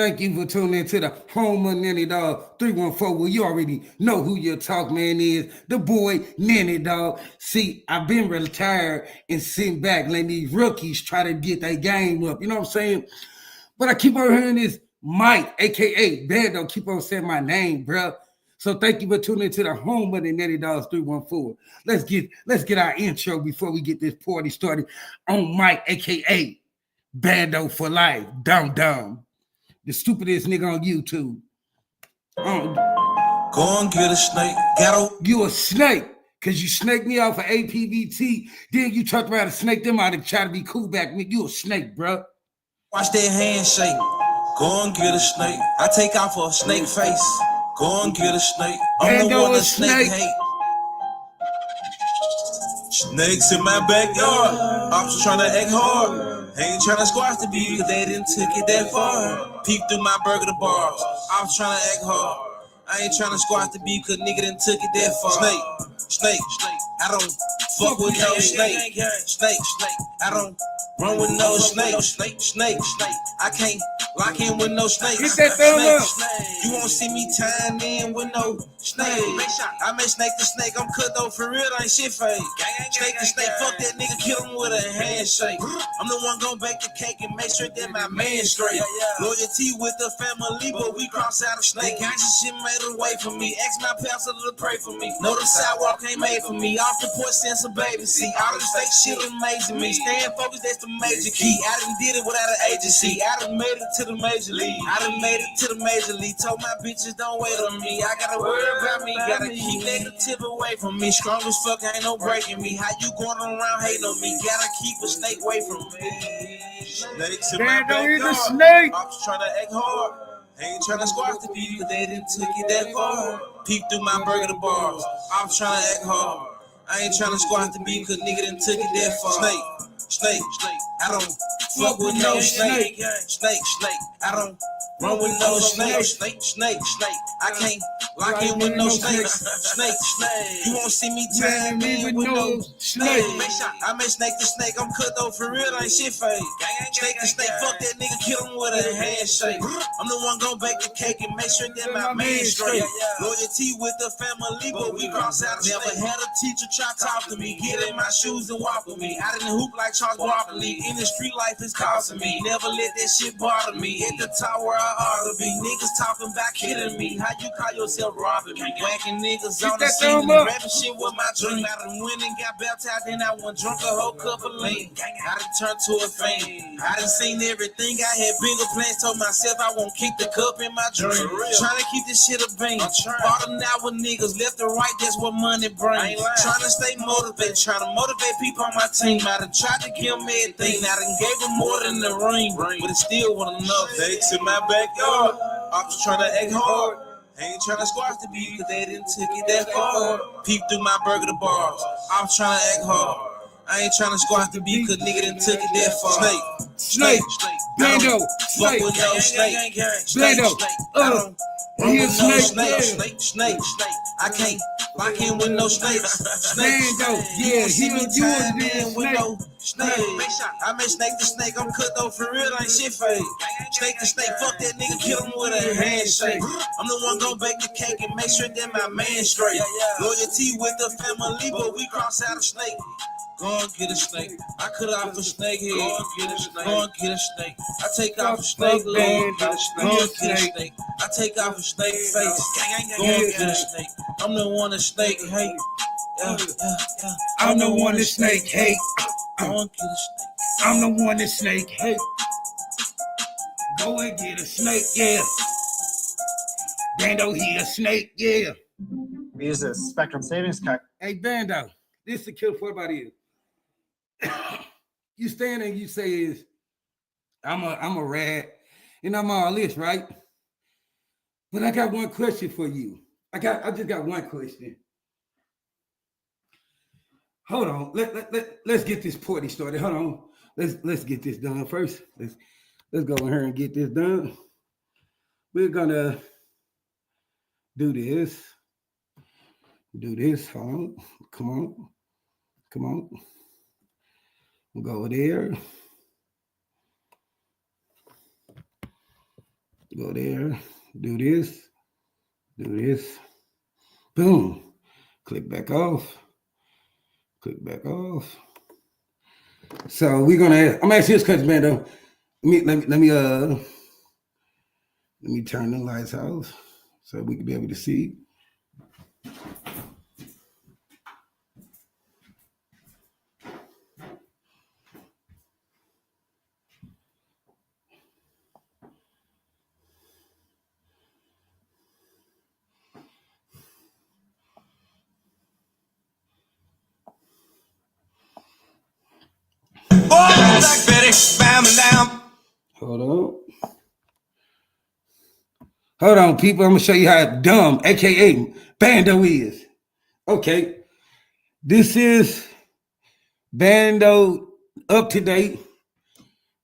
Thank you for tuning in to the home of Nanny Dog 314. Well, you already know who your talk man is. The boy Nanny Dog. See, I've been retired and sitting back letting these rookies try to get their game up. You know what I'm saying? But I keep on hearing this Mike, aka Bando, keep on saying my name, bro. So thank you for tuning into the home of the Netty Dogs 314. Let's get our intro before we get this party started on Mike, aka Bando for life. Dumb. The stupidest nigga on YouTube. Go and get a snake. You a snake. Cause you snaked me off of APVT. Then you talked about to snake them out and try to be cool back with me. You a snake, bro. Watch that handshake. Go and get a snake. I take out for a snake face. Go and get a snake. I'm the one that snake hate. Snakes in my backyard. I'm just trying to act hard. Ain't trying to squash the beat, cause they didn't take it that far. Peek through my burger the bars. I'm trying to act hard. I ain't trying to squash the beat, cause nigga didn't took it that far. Snake. I don't fuck with no snake. Snake. I don't run with no snake. Snake. I can't lock in with no snake. Get that thumb up. You won't see me tying in with no snake. I may snake the snake. I'm cut though for real. Ain't shit fake. Snake the snake. Fuck that nigga. Kill him with a handshake. I'm the one gon' bake the cake and make sure that my man straight. Loyalty with the family, but we cross out of snake. Conscious shit made away from me. Ask my pastor to pray for me. Know the sidewalk ain't made for me. Off the porch, send some baby. See, all the fake shit amazing me. Staying focused, that's the major key. I done did it without an agency. I done made it to the major league. Told my bitches don't wait on me. I gotta worry about me. Gotta keep negative away from me. Strong as fuck, ain't no breaking me. How you going around hating on me? Gotta keep a snake away from me. Snakes in my backyard. Snake. I'm just trying to act hard. Ain't trying to squash the beat, but they didn't took it that far. Peek through my burger the bars. I'm trying to act hard. I ain't trying to squash the beat, cause nigga didn't took it that far. Snake. I don't fuck with no snake. Snake. I don't run with no snake. Snake. I can't lock in with no snake. Snake. You won't see me tying in with no snake. I may snake the snake. I'm cut though for real. Ain't shit fake. Snake the snake. Fuck that nigga. Kill him with a handshake. I'm the one gon' bake the cake and make sure that my man straight. Loyalty with the family, but we cross out. Never had a teacher try to talk to me. Get in my shoes and walk with me. I didn't hoop like Charles Barkley. In the street life is costing me. Never let that shit bother me. At the top where I ought to be. Niggas talking about kidding me. How you call yourself robbing me? Whacking niggas on the scene and rapping shit with my dream. I done went and got baptized, then I went drunk a whole cup of lean. I done turned to a fan. I done seen everything. I had bigger plans. Told myself I won't kick the cup in my dream. Trying to keep this shit a bang. Bottom now with niggas left and right. That's what money brings. Trying to stay motivated. Trying to motivate people on my team. I done tried to give them everything. I done gave them more than the ring. But it still wasn't enough. Snakes in my backyard. I'm just trying to act hard. Ain't trying to squash the beat, cause they didn't take it that far. Peep through my burger the bars. I'm trying to act hard. I ain't trying to squash the beat, cause nigga didn't took it that far. Snake. Bando. Fuck with no snake. Bando. Run with no snake. I can't lock in with no snakes. Bando. Yeah, See me you tying was in with no snake. I may snake the snake. I'm cut though for real. Ain't shit fake. Snake the snake. Fuck that nigga. Kill him with a handshake. I'm the one gon' bake the cake and make sure that my man straight. Loyalty with the family, but we cross out of snake. Go and get a snake. I cut off a snake head. Go and get a snake. Go and get a snake. I take off a snake leg. Go and get a snake. I take off a snake face. Go and get a snake. I'm the one that snake hate. I'm the one that snake hate. Go and get a snake. I'm the one that snake hate. Go and get a snake, yeah. Bando, he a snake, yeah. We use a Spectrum savings card. Hey, Bando, this the kill for everybody is. You stand and you say is I'm a rat and I'm all this, right? But I got one question for you. I just got one question. Hold on. Let's get this party started. Hold on. Let's get this done first. Let's go in here and get this done. We're gonna do this. Hold on. Come on. We'll go there. go there, do this, boom, click back off. So we're gonna. I'm gonna ask you this question, man. Though, let me turn the lights off so we can be able to see. Black Betty, bam and down. Hold on, people. I'm gonna show you how dumb, aka Bando, is. Okay, this is Bando up to date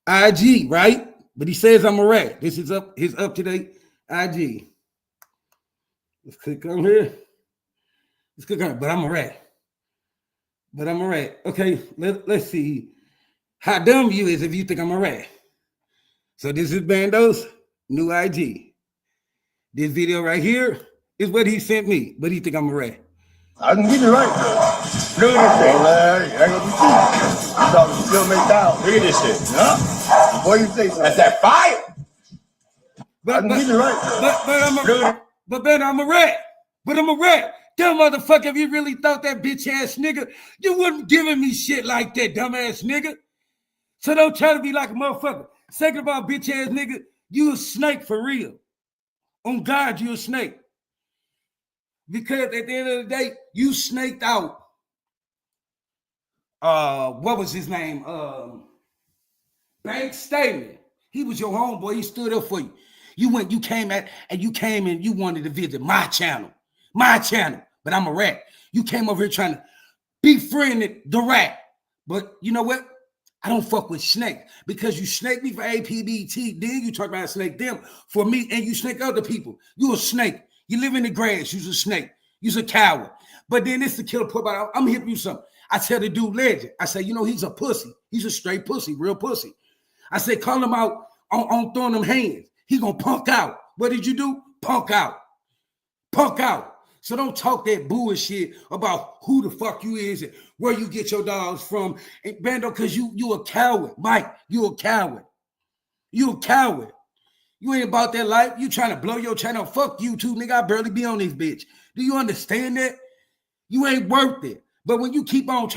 IG, right? But he says I'm a rat. This is his up to date IG. Let's click on here. But I'm a rat. Okay, let's see how dumb you is if you think I'm a rat. So this is Bando's new IG. This video right here is what he sent me, but he think I'm a rat. I can get it right. Look at this shit. Larry, I ain't gonna be cheap. You talking still make down. Look at this shit. Huh? Before you say something. That's that fire. I can get it right. But I'm a rat. But I'm a rat. Dumb motherfucker, if you really thought that bitch ass nigga, you wouldn't giving me shit like that, dumb ass nigga. So don't try to be like a motherfucker. Second of all, bitch ass nigga, you a snake for real. On God, you a snake. Because at the end of the day, you snaked out. What was his name? Bank Staley. He was your homeboy. He stood up for you. You came and you wanted to visit my channel. But I'm a rat. You came over here trying to befriend the rat. But you know what? I don't fuck with snake because you snake me for APBT. Then you talk about snake them for me, and you snake other people. You a snake. You live in the grass. You's a snake. You's a coward. But then it's the killer put about. I'm hitting you something. I tell the dude Legend. I say, he's a pussy. He's a straight pussy, real pussy. I say, call him out on throwing them hands. He gonna punk out. What did you do? Punk out. So don't talk that bullshit about who the fuck you is and where you get your dogs from. And Bando, because you a coward. Mike, you a coward. You ain't about that life. You trying to blow your channel. Fuck you too, nigga. I barely be on this bitch. Do you understand that? You ain't worth it. But when you keep on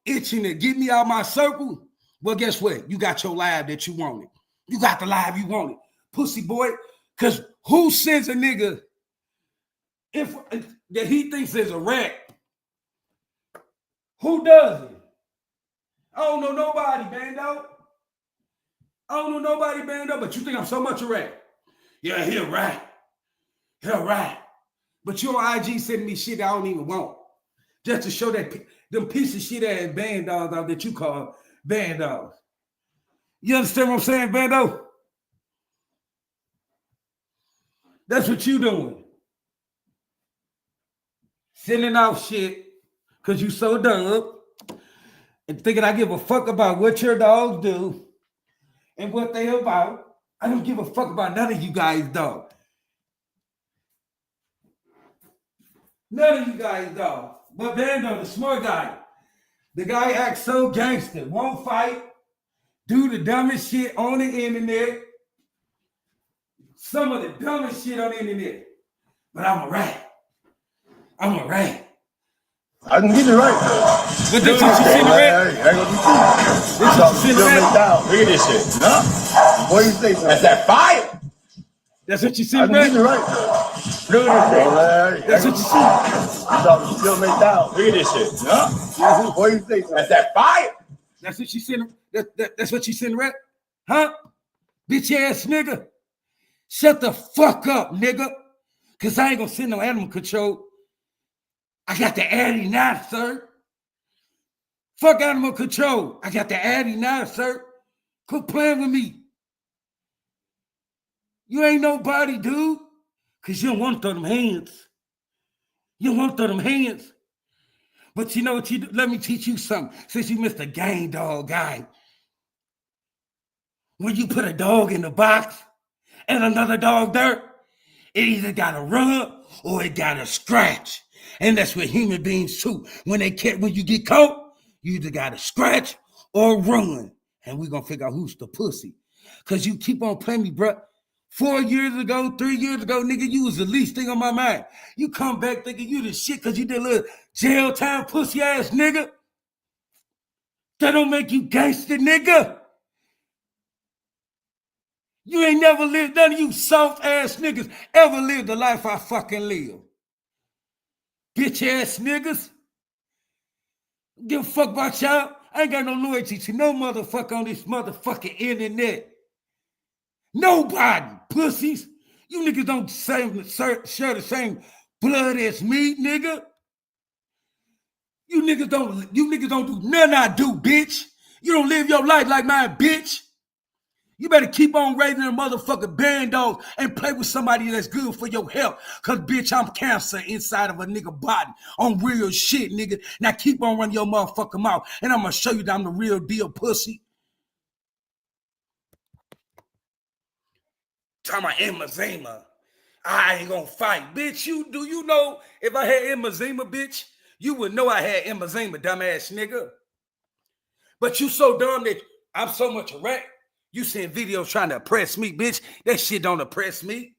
itching to get me out my circle, well, guess what? You got your live that you wanted. You got the live you wanted. Pussy boy. Because who sends a nigga if that he thinks is a rat? Who does it? I don't know nobody, Bando. But you think I'm so much a rat. Yeah, he a rat. But you on IG sending me shit I don't even want. Just to show that them piece of shit ass band dogs out that you call band dogs. You understand what I'm saying, Bando? That's what you doing. Sending out shit because you so dumb and thinking I give a fuck about what your dogs do and what they about. I don't give a fuck about none of you guys, dog. But Bando, the smart guy, the guy acts so gangster, won't fight, do the dumbest shit on the internet. Some of the dumbest shit on the internet. But I'm a rat. I can get it right. But this what you send the rat? I ain't gonna be cheap. You talking still make down. Look at this shit. Huh? Before you say something. That's that fire. That's what you I send can the rat? get it right. Look at this shit. Larry, That's what you see. You talking still make down. Look at this shit. Huh? Before you say something. That's that fire. That's what you send. That's what you send, rat? Huh? Bitch ass nigga. Shut the fuck up, nigga. Cause I ain't gonna send no animal control. I got the Addy now, sir. Fuck animal control. I got the Addy now, sir. Quit playing with me. You ain't nobody, dude. Cause you don't want to throw them hands. But you know what you do? Let me teach you something. Since you missed a gang dog guy. When you put a dog in the box, and another dog there, it either gotta run or it gotta scratch. And that's what human beings too. When you get caught, you either gotta scratch or run. And we're gonna figure out who's the pussy. Cause you keep on playing me, bro. 4 years ago, 3 years ago, nigga, you was the least thing on my mind. You come back thinking you the shit cause you did a little jail time pussy ass nigga. That don't make you gangster, nigga. You ain't never lived, none of you soft ass niggas ever lived the life I fucking live. Bitch ass niggas. Give a fuck about y'all. I ain't got no loyalty to no motherfucker on this motherfucking internet. Nobody, pussies. You niggas don't share the same blood as me, nigga. You niggas don't do nothing I do, bitch. You don't live your life like mine, bitch. You better keep on raising them motherfucking band dogs and play with somebody that's good for your health. Cause bitch, I'm cancer inside of a nigga body on real shit, nigga. Now keep on running your motherfucking mouth and I'm gonna show you that I'm the real deal, pussy. Talking about emphysema. I ain't gonna fight. Bitch, you know if I had emphysema, bitch, you would know I had emphysema, dumbass nigga. But you so dumb that I'm so much a rat. You send videos trying to oppress me, bitch. That shit don't oppress me.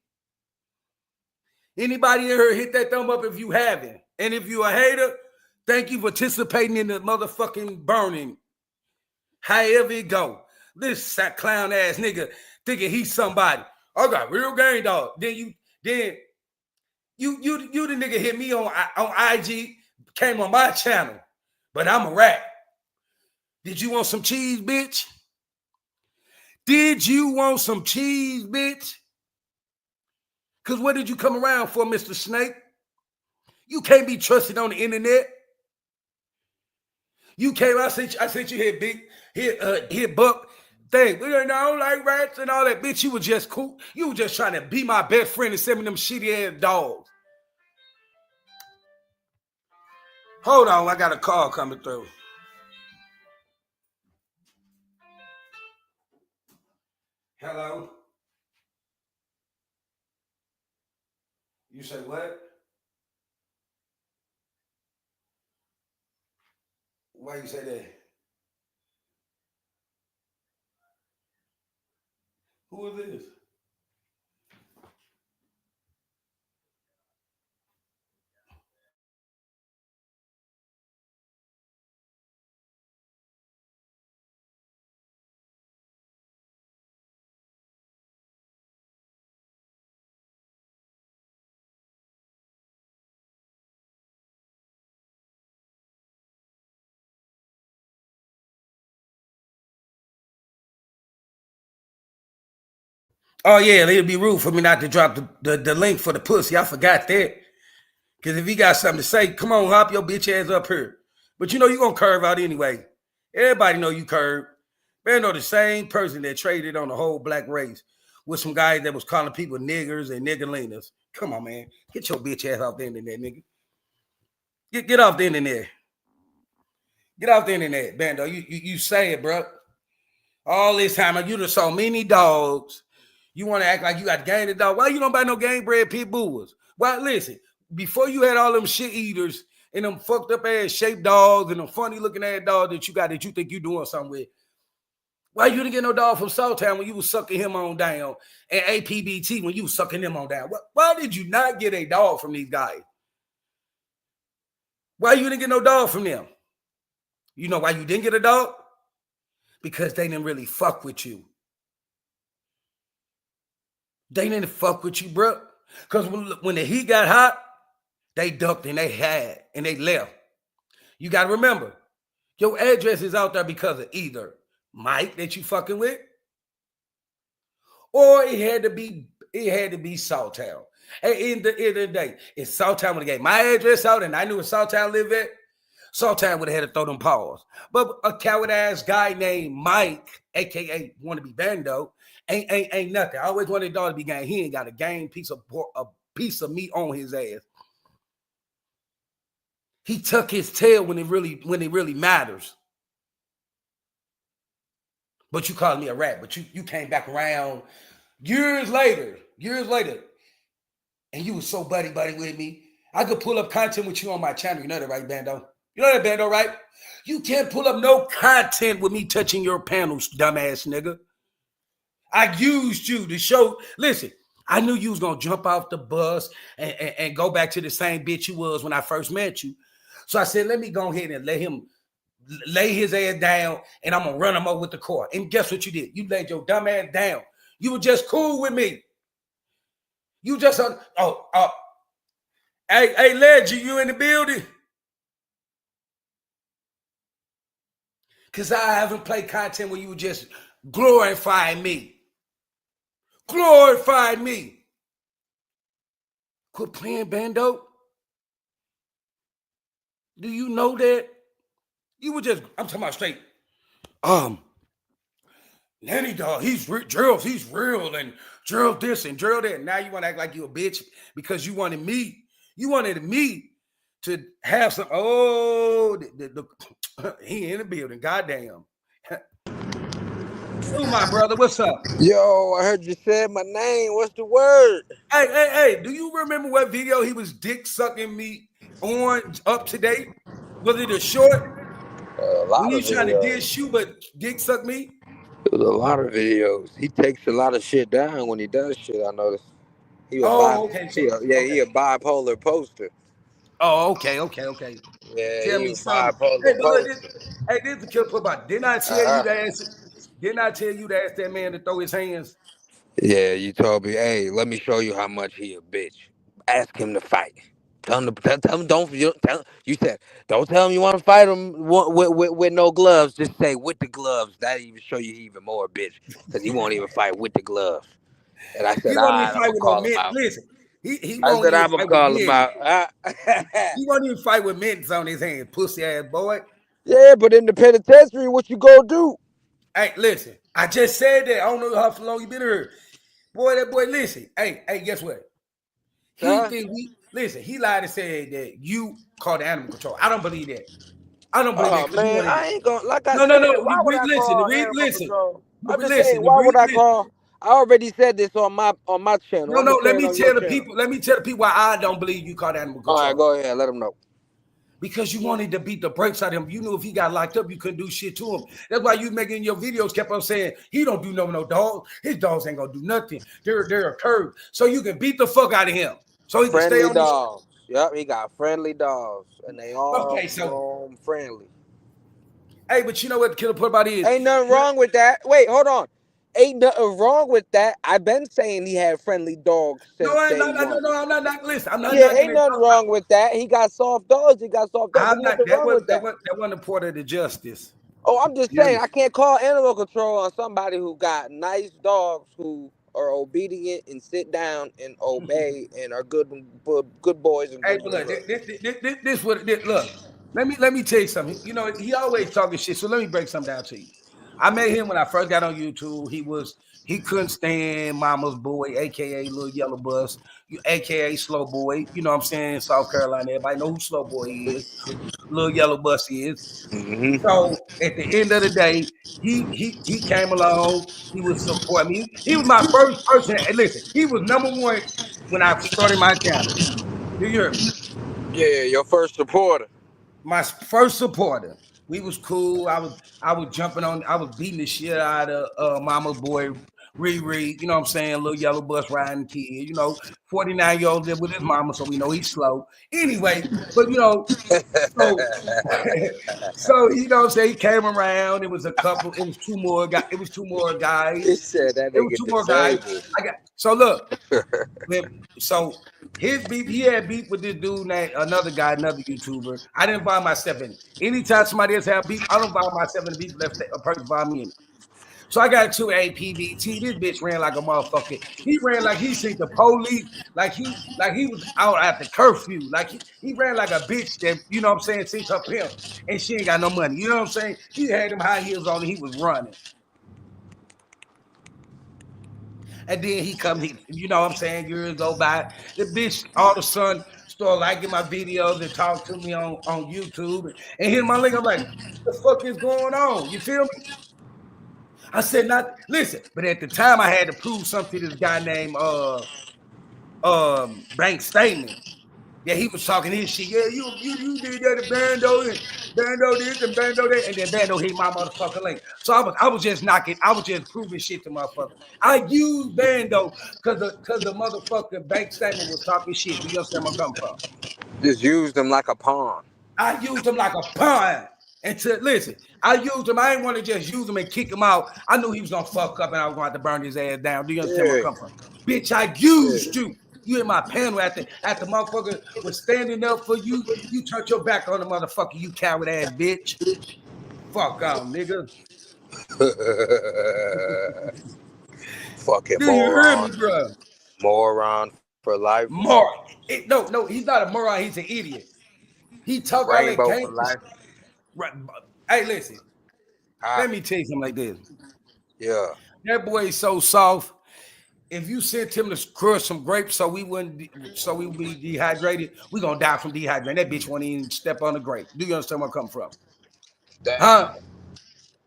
Anybody in here, hit that thumb up if you haven't. And if you a hater, thank you for participating in the motherfucking burning. However it go. This clown ass nigga thinking he's somebody. I got real gang dog. Then you the nigga hit me on IG, came on my channel. But I'm a rat. Did you want some cheese, bitch? Did you want some cheese, bitch? Because what did you come around for, Mr. Snake? You can't be trusted on the internet. You came, I sent you here, Buck thing. We don't know, like rats and all that. Bitch, you were just cool. You were just trying to be my best friend and send me them shitty ass dogs. Hold on, I got a call coming through. Hello? You say what? Why you say that? Who is this? Oh, yeah, it'd be rude for me not to drop the link for the pussy. I forgot that. Because if he got something to say, come on, hop your bitch ass up here. But you know you're going to curve out anyway. Everybody know you curve. Man, know the same person that traded on the whole black race with some guys that was calling people niggers and niggerlinas. Come on, man. Get your bitch ass off the internet, nigga. Get off the internet. Get off the internet, Bando. You say it, bro. All this time, you done so many dogs. You want to act like you got gang of dog. Why you don't buy no gang bred pit bulls? Why, listen, before you had all them shit eaters and them fucked up ass shaped dogs and them funny looking ass dogs that you got that you think you doing something with, why you didn't get no dog from Saltown when you was sucking him on down and APBT when you was sucking them on down? Why did you not get a dog from these guys? Why you didn't get no dog from them? You know why you didn't get a dog? Because they didn't really fuck with you. They didn't fuck with you, bro. Because when the heat got hot, they ducked and they had and they left. You got to remember, your address is out there because of either Mike that you fucking with, or it had to be Saltown. At the end of the day, if Saltown would have gave my address out and I knew where Saltown lived at, Saltown would have had to throw them paws. But a coward ass guy named Mike, aka wannabe Bando, ain't nothing. I always wanted dog to be gang. He ain't got a gang piece of meat on his ass. He tuck his tail when it really matters. But you called me a rat. But you came back around Years later, and you was so buddy with me. I could pull up content with you on my channel. You know that, right, Bando? You know that, Bando, right? You can't pull up no content with me touching your panels, dumbass nigga. I used you to show. Listen, I knew you was gonna jump off the bus and go back to the same bitch you was when I first met you. So I said, let me go ahead and let him lay his ass down, and I'm gonna run him over with the car. And guess what you did? You laid your dumb ass down. You were just cool with me. You just hey, Legend, you in the building? Cause I haven't played content where you were just glorifying me. Glorified me. Quit playing, Bando. Do you know that? You were just, I'm talking about straight. Nanny dog, Gerald, he's real, and Gerald this and Gerald that. Now you want to act like you a bitch because you wanted me. You wanted me to have some. Oh, he in the building. Goddamn. Oh, my brother, what's up? Yo, I heard you said my name. What's the word? Hey, do you remember what video he was dick sucking me on up to date? Was it a short? A lot when you of trying to videos. dish you, but dick suck me? It was a lot of videos. He takes a lot of shit down when he does shit, I noticed. He a okay. he a bipolar poster. Oh, okay. Yeah, Tell he me was something. bipolar poster. This is the killer put about. Didn't I tell you to ask? Didn't I tell you to ask that man to throw his hands? Yeah, you told me, hey, let me show you how much he a bitch. Ask him to fight. Tell him you said, don't tell him you want to fight him with no gloves. Just say with the gloves. That even show you he even more bitch. Because he won't even fight with the gloves. And I said, He won't even I'm fight going to with call no him men. out. Listen, he I won't said, even I'm going fight to call with him men. out. He won't even fight with mints on his hands, pussy ass boy. Yeah, but in the penitentiary, what you gonna do? Hey, listen, I just said that. I don't know how long you been here. Boy, that boy, listen. Hey, guess what? He lied and said that you called animal control. I don't believe that. I don't believe that. Man, I ain't gonna, like I No. Why would I Listen, call animal control? I'm just listen. saying, why would I call? I already said this on my channel. No. Let me tell the people why I don't believe you called animal control. All right, go ahead. Let them know. Because you wanted to beat the brakes out of him. You knew if he got locked up, you couldn't do shit to him. That's why you making your videos kept on saying he don't do no dogs. His dogs ain't gonna do nothing. They're a curve. So you can beat the fuck out of him. So he friendly can stay on dogs. Yep, he got friendly dogs, and they all friendly. Hey, but you know what the killer part about is? Ain't nothing wrong with that. Wait, hold on. Ain't nothing wrong with that. I've been saying he had friendly dogs since day one. No, I'm not. Listen, I'm not. Yeah, ain't nothing wrong with that. He got soft dogs. I'm not. Nothing wrong with that. That wasn't a part of the justice. Oh, I'm just saying, I can't call animal control on somebody who got nice dogs who are obedient and sit down and obey and are good boys and good look, this look. Let me tell you something. You know, he always talking shit. So let me break something down to you. I met him when I first got on YouTube. He couldn't stand Mama's Boy, aka Little Yellow Bus, aka Slow Boy. You know what I'm saying? South Carolina, everybody know who Slow Boy is. Little Yellow Bus is. Mm-hmm. So at the end of the day, he came along. He was supporting me. He was my first person. And listen, he was number one when I started my channel. Do you hear me? Yeah, your first supporter. My first supporter. We was cool. I was jumping on. I was beating the shit out of Mama Boy Riri. You know what I'm saying? Little Yellow Bus riding kid. You know, 49-year-old live with his mama, so we know he's slow. Anyway, but you know, so you know what I'm saying? He came around. It was a couple. It was two more guys. He said that it was two more guys. So look. So his beef, he had beef with this dude named another YouTuber. I didn't find myself in it. Anytime somebody else have beef, I don't find myself in the beef unless a person find me in it. So I got to APBT. This bitch ran like a motherfucker. He ran like he seen the police, like he was out after curfew. Like he ran like a bitch that, you know what I'm saying, seen her pimp and she ain't got no money. You know what I'm saying? He had them high heels on and he was running. And then he come, you know what I'm saying, years go by. The bitch all of a sudden start liking my videos and talk to me on YouTube. And hit my link, I'm like, what the fuck is going on? You feel me? I said not listen, but at the time I had to prove something to this guy named Bank Statement. Yeah, he was talking his shit. Yeah, you did that to Bando and Bando this and Bando that, and then Bando hit my motherfucking link. So I was just proving shit to motherfuckers. I used Bando because the motherfucking Bank Statement was talking shit. Do you understand where I'm coming from? Just used him like a pawn. I used him like a pawn. And listen, I used him. I didn't want to just use him and kick him out. I knew he was gonna fuck up and I was gonna have to burn his ass down. Do you understand where I'm coming from? Bitch, I used you. You in my panel at the motherfucker was standing up for you. You turned your back on the motherfucker, you coward ass bitch. Fuck out, nigga. Fucking Do you moron. hear me, bro? Moron for life. Moron. No, he's not a moron. He's an idiot. He talk all that game for life. Right. Hey, listen. Let me tell you something like this. Yeah. That boy is so soft. If you sent him to crush some grapes so we would be dehydrated, we gonna die from dehydration. That bitch won't even step on the grape. Do you understand where I'm coming from? Damn.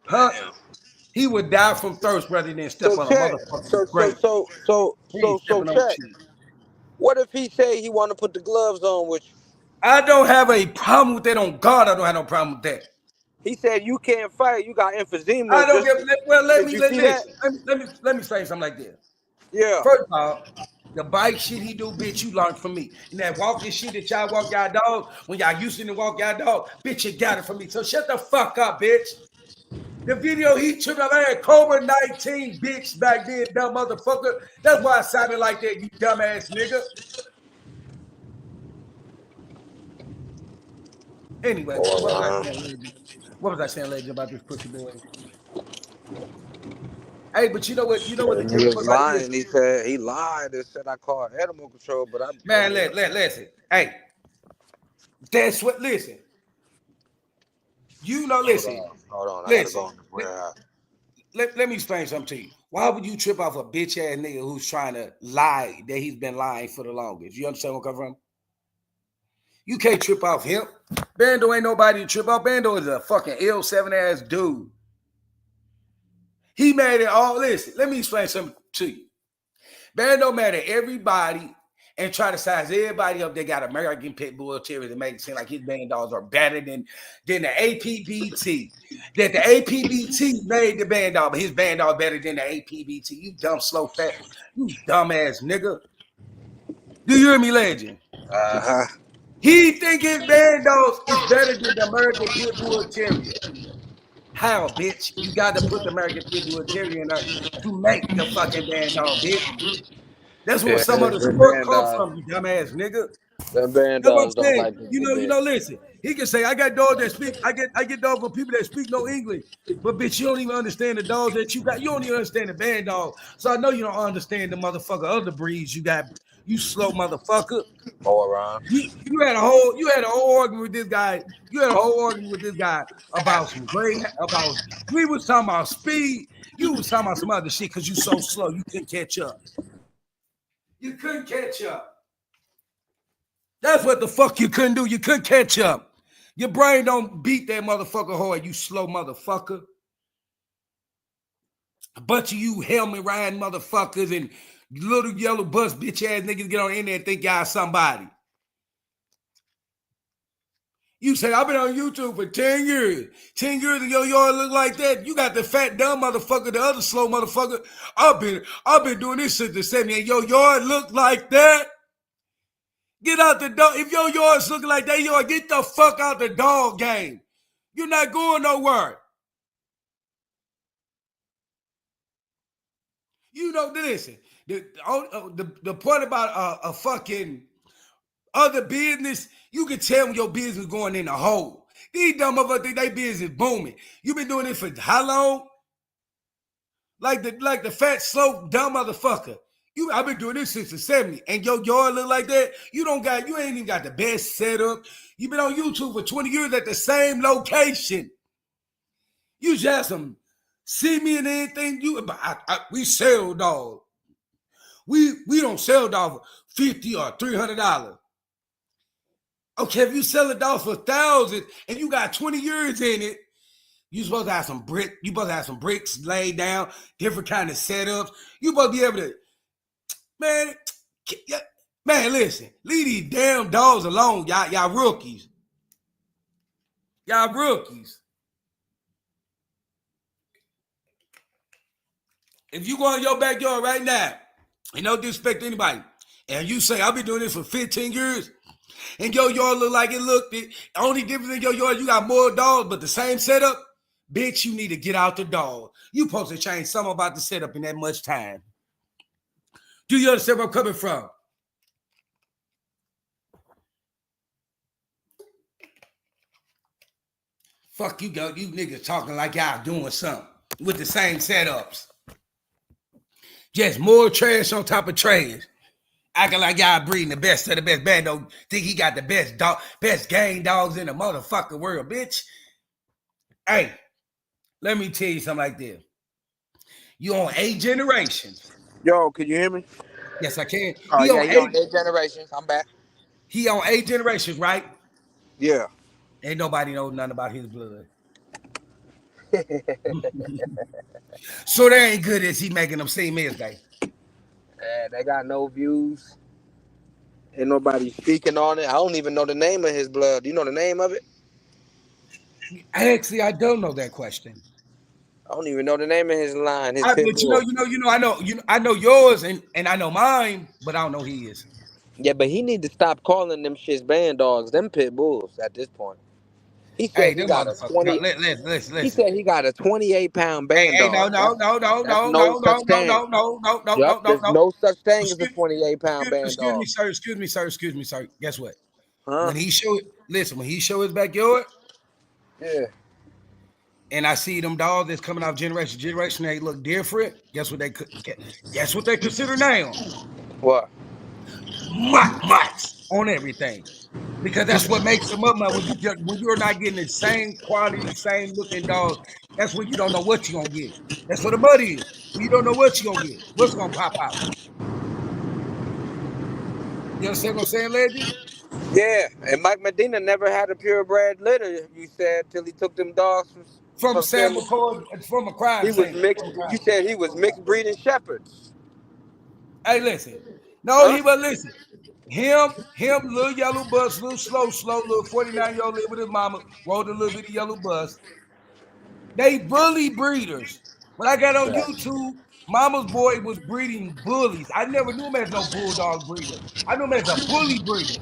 Huh? He would die from thirst rather than step on a motherfucking grape. So check. What if he say he want to put the gloves on with you? I don't have a problem with that. On God, I don't have no problem with that. He said you can't fight. You got emphysema. I don't get. Well, let me say something like this. Yeah. First of all, the bike shit he do, bitch, you learned from me. And that walking shit that y'all walk y'all dog, when y'all used to walk y'all dog, bitch, you got it from me. So shut the fuck up, bitch. The video he took of that COVID-19, bitch, back then, dumb motherfucker. That's why I sounded like that, you dumbass nigga. Anyway, what was I saying, lady, about this pussy boy? Hey, but you know what? You know what? He was lying. He said he lied and said I called animal control, but I listen. Hey, that's what. Listen. You know, listen. Hold on. Listen. Let me explain something to you. Why would you trip off a bitch ass nigga who's trying to lie that he's been lying for the longest? You understand where I come from? You can't trip off him. Bando ain't nobody to trip off. Bando is a fucking L7 ass dude. He mad at all. Listen, let me explain something to you. Bando mad at everybody and try to size everybody up. They got American Pit Bull Terriers and make it seem like his band dogs are better than the APBT. That the APBT made the band dog, but his band dog better than the APBT. You dumb, slow, fat, you dumbass nigga. Do you hear me, legend? Uh-huh. He think his band dogs is better than the American Pit Bull Terrier. How, bitch? You got to put the American Pit Bull Terrier in there to make the fucking band dog, bitch. That's where some of the sport comes from, you dumbass nigga. The band dogs don't like you know, listen. He can say, I got dogs that speak, I get dogs for people that speak no English. But bitch, you don't even understand the dogs that you got. You don't even understand the band dog. So I know you don't understand the motherfucker other breeds you got. You slow motherfucker. Moron. You had a whole argument with this guy. You had a whole argument with this guy about some we was talking about speed. You was talking about some other shit because you so slow you couldn't catch up. You couldn't catch up. That's what the fuck you couldn't do. You couldn't catch up. Your brain don't beat that motherfucker hard, you slow motherfucker. A bunch of you helmet riding motherfuckers and little yellow bus bitch ass niggas get on the internet and think y'all somebody. You say, I've been on YouTube for 10 years. 10 years ago, y'all look like that. You got the fat, dumb motherfucker, the other slow motherfucker. I've been doing this since the 70s. And your yard look like that. Get out the dog. If your yard's looking like that, y'all get the fuck out the dog game. You're not going nowhere. You know, listen. The point about a fucking other business, you can tell when your business going in the hole. These dumb motherfuckers think they business booming. You been doing it for how long? Like the fat, slow, dumb motherfucker. I've been doing this since the 70s, and your yard look like that. You ain't even got the best setup. You've been on YouTube for 20 years at the same location. You just some see me and anything. We sell dog. We don't sell dog for $50 or $300. Okay, if you sell a dog for $1,000 and you got 20 years in it, You supposed to have some brick. You supposed to have some bricks laid down, different kind of setups. You supposed to be able to, man. Man, listen, leave these damn dogs alone. Y'all rookies. Y'all rookies. If you go in your backyard right now, and no disrespect to anybody, and you say, I've been doing this for 15 years, and your yard look like it looked, the only difference in your yard, you got more dogs, but the same setup, bitch, you need to get out the dog. You supposed to change something about the setup in that much time. Do you understand where I'm coming from? Fuck you, go. You niggas talking like y'all doing something with the same setups. Just more trash on top of trash. Acting like y'all breeding the best of the best. Man, don't think he got the best gang dogs in the motherfucking world, bitch. Hey, let me tell you something like this. You on 8 generations. Yo, can you hear me? Yes, I can. Oh, He yeah, on he on 8. 8 generations. I'm back. He on 8 generations, right? Yeah. Ain't nobody know nothing about his blood. So that ain't good as he making them seem his day. Yeah, they got no views. Ain't nobody speaking on it. I don't even know the name of his blood. Do you know the name of it? Actually, I don't know that question. I don't even know the name of his line. His But pit bull. I know yours and I know mine, but I don't know his. Yeah, but he need to stop calling them shits band dogs. Them pit bulls at this point. He Hey, said he them got a motherfuckers. No, 20. He listen. said he got a 28-pound band Hey, dog. That's no such thing. Yup, there's no. no such thing as a Excuse, 28-pound band dog. excuse me, sir. Guess what? Huh? When he show his backyard, Yeah. and I see them dogs that's coming out generation, they look different. Guess what they consider now? What? Mutts on everything. Because that's what makes them up, man. When you're not getting the same quality, same looking dog, that's when you don't know what you're gonna get. That's what a mud is. When you don't know what you're gonna get, what's gonna pop out. You understand what I'm saying, legend? Yeah, and Mike Medina never had a purebred litter. You said till he took them dogs From from Sam Philly. McCoy, from a crime He was scene. mixed. You said he was mixed breeding shepherds. Hey, listen. No, Huh? he was listen. Him, little yellow bus, little slow, little 49-year-old live with his mama, rode a little bit of yellow bus. They bully breeders. When I got on YouTube, Mama's Boy was breeding bullies. I never knew him as no bulldog breeder. I knew him as a bully breeder.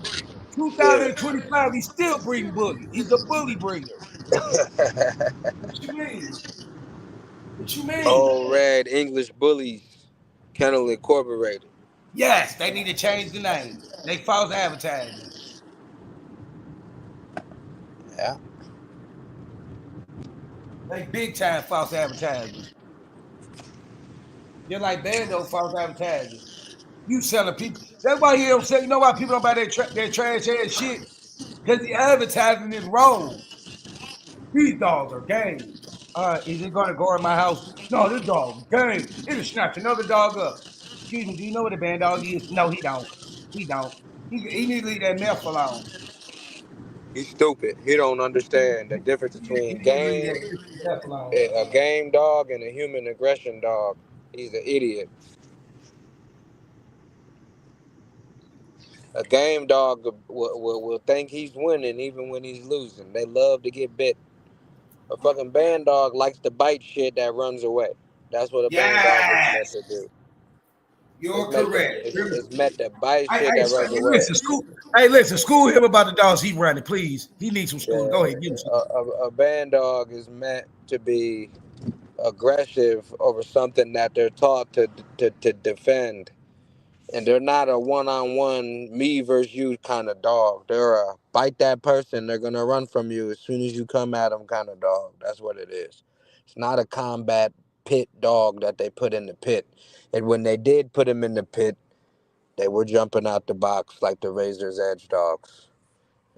Yeah. 2025, he's still breeding bullies. He's a bully breeder. What you mean? What you mean? Old Red English Bullies, Kennel Incorporated. Yes, they need to change the name. They false advertising. Yeah. They big time false advertising. They're like Bando false advertising. You selling people. That's why you don't say. You know why people don't buy their trash ass shit? Because the advertising is wrong. These dogs are game. Is it going to go in my house? No, this dog is game. It'll snatch another dog up. Excuse me, do you know what a band dog is? No, he don't. He don't. He need to leave that meth alone. He's stupid. He don't understand the difference He between need to leave that meth alone. a game dog and a human aggression dog. He's an idiot. A game dog will think he's winning even when he's losing. They love to get bit. A fucking band dog likes to bite shit that runs away. That's what a band dog is meant Yes, to do. you're correct. It's meant to bite I, shit that runs away. listen, school him about the dogs he running, please. He needs some schooling. Go ahead, give him Yeah, some. a band dog is meant to be aggressive over something that they're taught to defend. And they're not a one-on-one me versus you kind of dog. They're a bite that person, they're going to run from you as soon as you come at them kind of dog. That's what it is. It's not a combat pit dog that they put in the pit. And when they did put him in the pit, they were jumping out the box like the Razor's Edge dogs.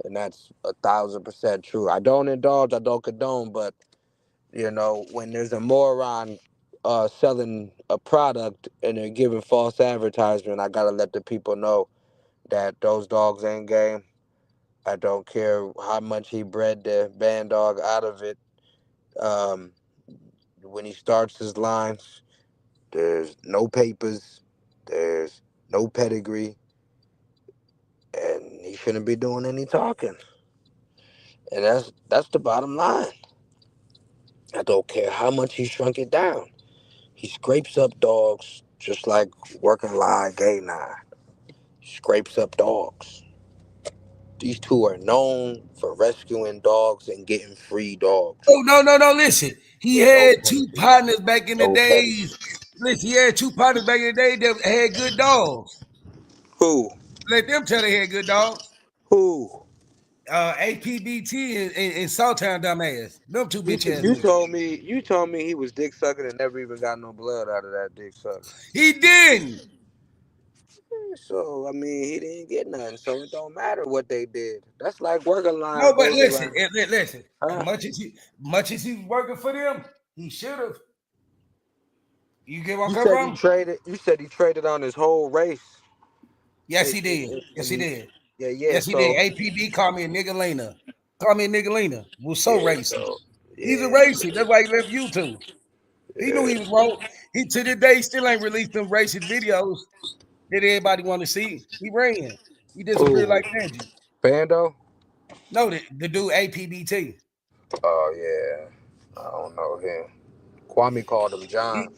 And that's 1,000% true. I don't indulge, I don't condone, but when there's a moron selling a product and they're giving false advertisement, I gotta let the people know that those dogs ain't game. I don't care how much he bred the band dog out of it. When he starts his lines, there's no papers, there's no pedigree, and he shouldn't be doing any talking. And that's the bottom line. I don't care how much he shrunk it down. He scrapes up dogs just like Working Live Gay 9. He scrapes up dogs. These two are known for rescuing dogs and getting free dogs. Oh, no, listen. He had two partners back in the No days. Listen, he had two partners back in the day that had good dogs. Who? Let them tell they had good dogs. Who? APBT and Saltown dumbass. Them two bitch ass You niggas. told me he was dick sucking and never even got no blood out of that dick sucking. He didn't. So I mean, he didn't get nothing. So it don't matter what they did. That's like Working Line. No, but listen, listen. Huh? Much as he was working for them, he should have. You get what I'm You coming said from? he traded. You said he traded on his whole race. Yes, he did. Yes, he did. Yeah. Yes, he did. APB called me a nigga Lena. Called me a nigga Lena. Was so racist. He's a racist. That's why he left YouTube. He knew he was wrong. He to this day still ain't released them racist videos that everybody want to see. He ran. He disappeared like magic. Bando? No, the dude APBT. Oh yeah. I don't know him. Kwame called him John.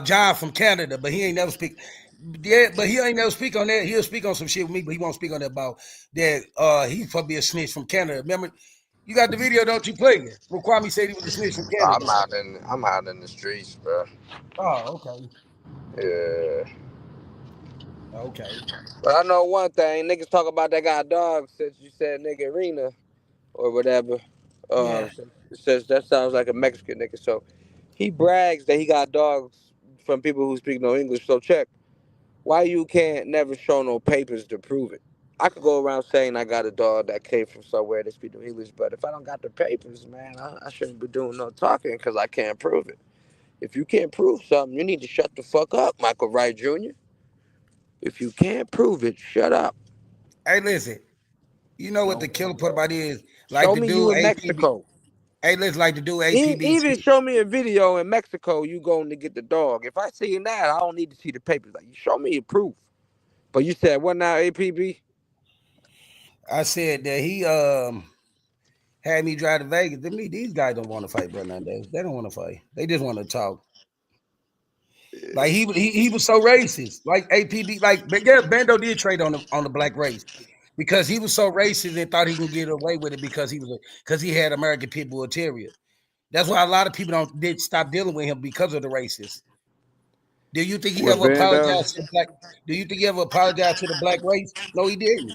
John from Canada, but he ain't never speak. Yeah, but he ain't never speak on that. He'll speak on some shit with me, but he won't speak on that about that. He's supposed to be a snitch from Canada. Remember, you got the video, don't you play it? Where Kwame said he was a snitch from Canada. I'm out in the streets, bro. Oh, okay. Yeah. Okay. But I know one thing, niggas talk about that guy dog since you said nigga Arena or whatever. Yeah. It says that sounds like a Mexican nigga. So he brags that he got dogs from people who speak no English. So check. Why you can't never show no papers to prove it? I could go around saying I got a dog that came from somewhere that speak no English, but if I don't got the papers, man, I shouldn't be doing no talking because I can't prove it. If you can't prove something, you need to shut the fuck up, Michael Wright Jr. If you can't prove it, shut up. Hey, listen. You know what the killer part about is? Like Show the me dude you in APB. Mexico. Hey, listen, like the dude APB. Even show me a video in Mexico you going to get the dog. If I see that, I don't need to see the papers. Like, you show me your proof. But you said, what now, APB? I said that he had me drive to Vegas. These guys don't want to fight, bro. Nowadays, they don't want to fight. They just want to talk. Like he was so racist. Like APB, like yeah, Bando did trade on the black race because he was so racist and thought he can get away with it because he had American Pit Bull Terrier. That's why a lot of people did stop dealing with him because of the racist. Do you think he ever apologized to the black? Do you think he ever apologized to the black race? No, he didn't.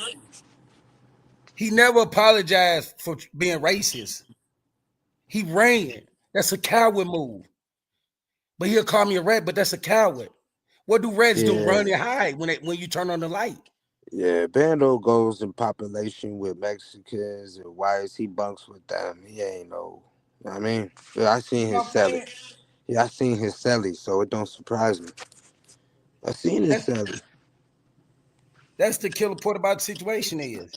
He never apologized for being racist. He ran. That's a coward move. But he'll call me a rat, but that's a coward. What do rats do? Run and hide when you turn on the light. Yeah, Bando goes in population with Mexicans and whites. He bunks with them. He ain't no. You know what I mean? Yeah, I seen his celly. Yeah, I seen his celly, so it don't surprise me. I seen his celly. That's the killer part about the situation is.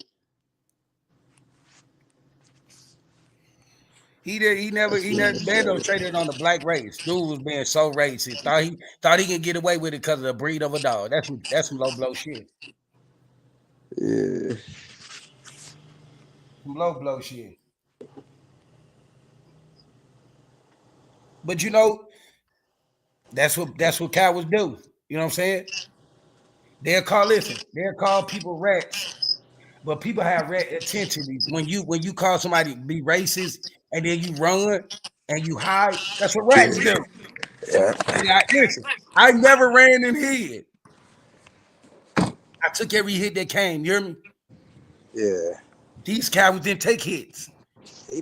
He never Bando traded on the black race. Dude was being so racist. Thought he could get away with it because of the breed of a dog. That's some low blow shit. Yeah. Some low blow shit. But you know, that's what cowards do. You know what I'm saying? They'll call people rats. But people have rat attention. When you call somebody be racist and then you run and you hide, that's what rats do. Yeah. Listen, I never ran and hid. I took every hit that came. You hear me? Yeah. These cowards didn't take hits.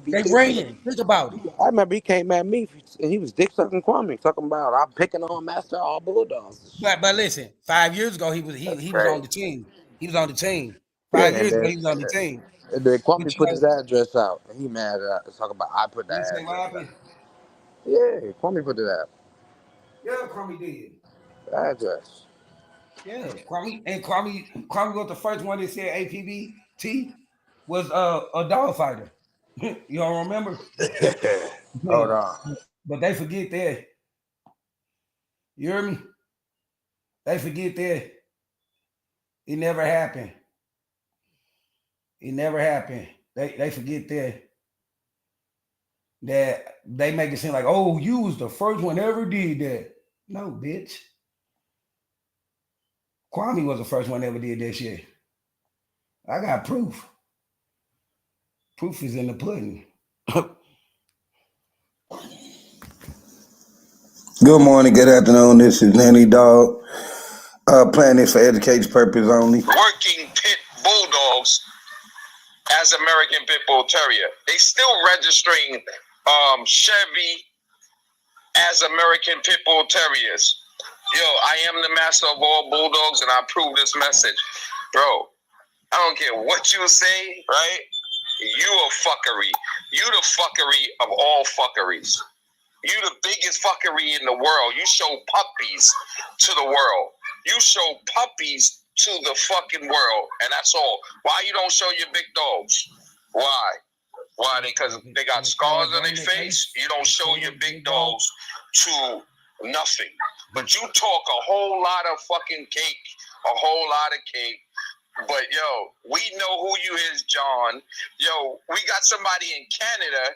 They ran. Think about it. I remember he came at me and he was dick sucking Kwame, talking about I'm picking on Master all Bulldogs. But listen, 5 years ago he was on the team. He was on the team. 5 years ago he was on the team. And then Kwame put his address out, and he mad at us talking about I put that address out. Yeah, Kwame put it out. Yeah, Kwame did. Address. Yeah, Kwame was the first one that said APBT was a dog fighter. You don't remember? Hold on. But they forget that. You hear me? They forget that. It never happened. It never happened. They forget that. That they make it seem like, oh, you was the first one ever did that. No, bitch. Kwame was the first one ever did that shit. I got proof. Proof is in the pudding. Good morning, good afternoon. This is Nanny Dog. Playing this for education purpose only. Working pit bulldogs as American Pit Bull Terrier. They still registering Chevy as American Pit Bull Terriers. Yo, I am the master of all bulldogs, and I approve this message. Bro, I don't care what you say, right? You a fuckery. You the fuckery of all fuckeries. You the biggest fuckery in the world. You show puppies to the world. You show puppies to the fucking world, and that's all. Why you don't show your big dogs? Why? Why? Because they got scars on their face? You don't show your big dogs to nothing. But you talk a whole lot of fucking cake, a whole lot of cake. But, yo, we know who you is, John. Yo, we got somebody in Canada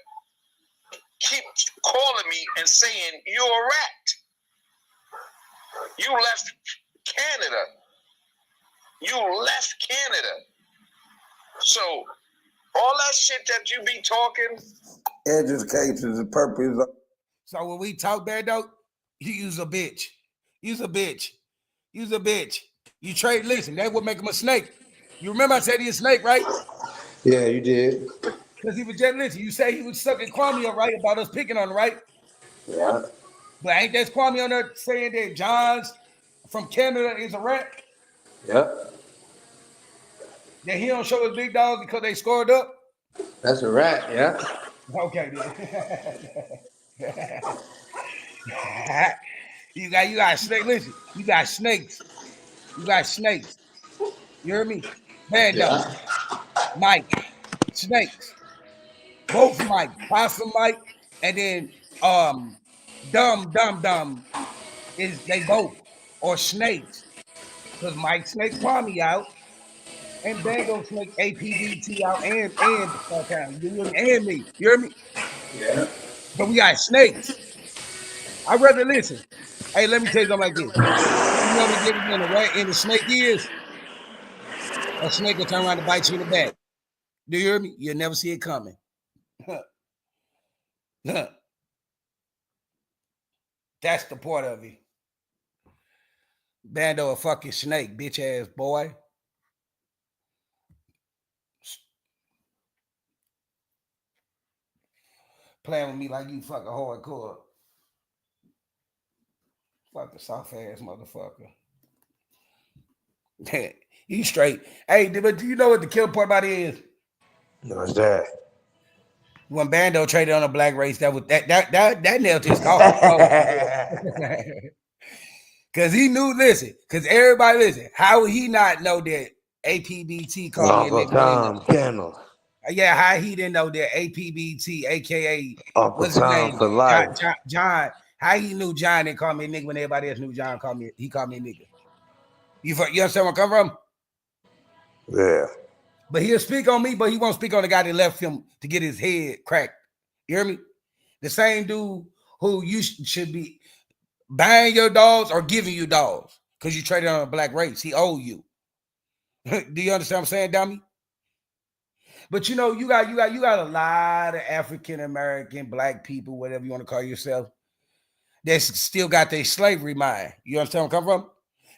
keep calling me and saying, you're a rat. You left Canada. You left Canada. So, all that shit that you be talking. Education is the purpose. So when we talk bad though, you use a bitch. Use a bitch. Use a bitch. You trade, listen, that would make him a snake. You remember I said he's a snake, right? Yeah, you did. Because he was just, listen, you say he was sucking Kwame up, right? About us picking on him, right? Yeah. But ain't that Kwame on there saying that John's from Canada is a rat? Yep. That he don't show his big dogs because they scored up? That's a rat, yeah. Okay, then. you got snakes. Listen, you got snakes. You got snakes. You hear me? Man, yeah. Mike, snakes. Both Mike, Possum Mike, and then Dumb is they both or snakes. Because Mike snake Kwame out, and Bango snake APBT out, and and me. You hear me? Yeah. But we got snakes. I'd rather listen. Hey, let me tell you something like this. You know the difference in a rat and a snake is? A snake will turn around and bite you in the back. Do you hear me? You'll never see it coming. That's the part of it. Bando a fucking snake, bitch ass boy. Playing with me like you fucking hardcore. Fucking soft ass motherfucker. You straight. Hey, but do you know what the kill part about it is? What's that? When Bando traded on a black race, that nailed his call. Cause he knew, listen, because everybody listen, how would he not know that APBT called me a nigga? Candle. Yeah, how he didn't know that APBT, aka Uncle what's his Tom name? for life. John. How he knew John didn't call me a nigga when everybody else knew John called me, he called me a nigga. You understand where I come from? Yeah. But he'll speak on me, but he won't speak on the guy that left him to get his head cracked. You hear me? The same dude who you should be buying your dogs or giving you dogs because you traded on a black race. He owe you. Do you understand what I'm saying, dummy? But you know, you got a lot of African American, black people, whatever you want to call yourself, that's still got their slavery mind. You understand where I come from?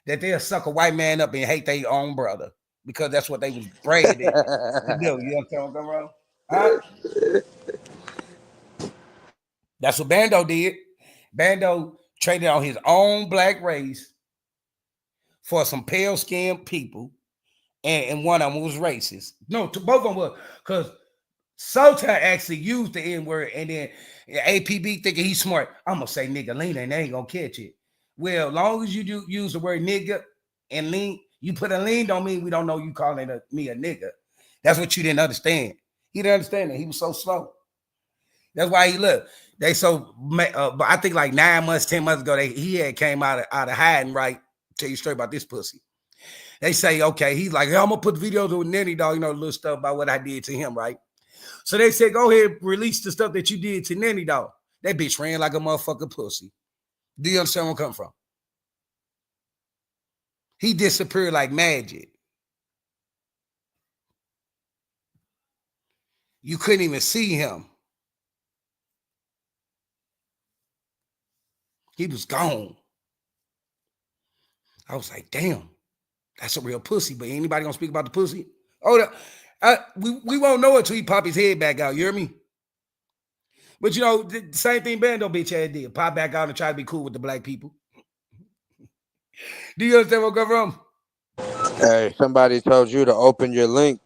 That they'll suck a white man up and hate their own brother because that's what they was bred to do. You understand where I come from? Huh? That's what Bando did. Bando traded on his own black race for some pale-skinned people, and one of them was racist. No, both of them were, because Sultan actually used the N-word, and then APB thinking he's smart. I'm going to say nigga lean, and they ain't going to catch it. Well, as long as you do use the word nigga and lean, you put a lean don't mean we don't know you calling me a nigga. That's what you didn't understand. He didn't understand that. He was so slow. That's why he look. They but I think like 9 months, 10 months ago, he had came out of hiding, right? Tell you straight about this pussy. They say, okay, he's like, hey, I'm gonna put videos with Nenny Dog, you know, little stuff about what I did to him, right? So they said, go ahead, release the stuff that you did to Nenny Dog. That bitch ran like a motherfucking pussy. Do you understand where I'm coming from? He disappeared like magic. You couldn't even see him. He was gone. I was like, damn, that's a real pussy. But anybody gonna speak about the pussy? Oh, we won't know it till he pop his head back out. You hear me? But you know, the same thing Bando bitch ass did. Pop back out and try to be cool with the black people. Do you understand where I come from? Hey, somebody told you to open your link.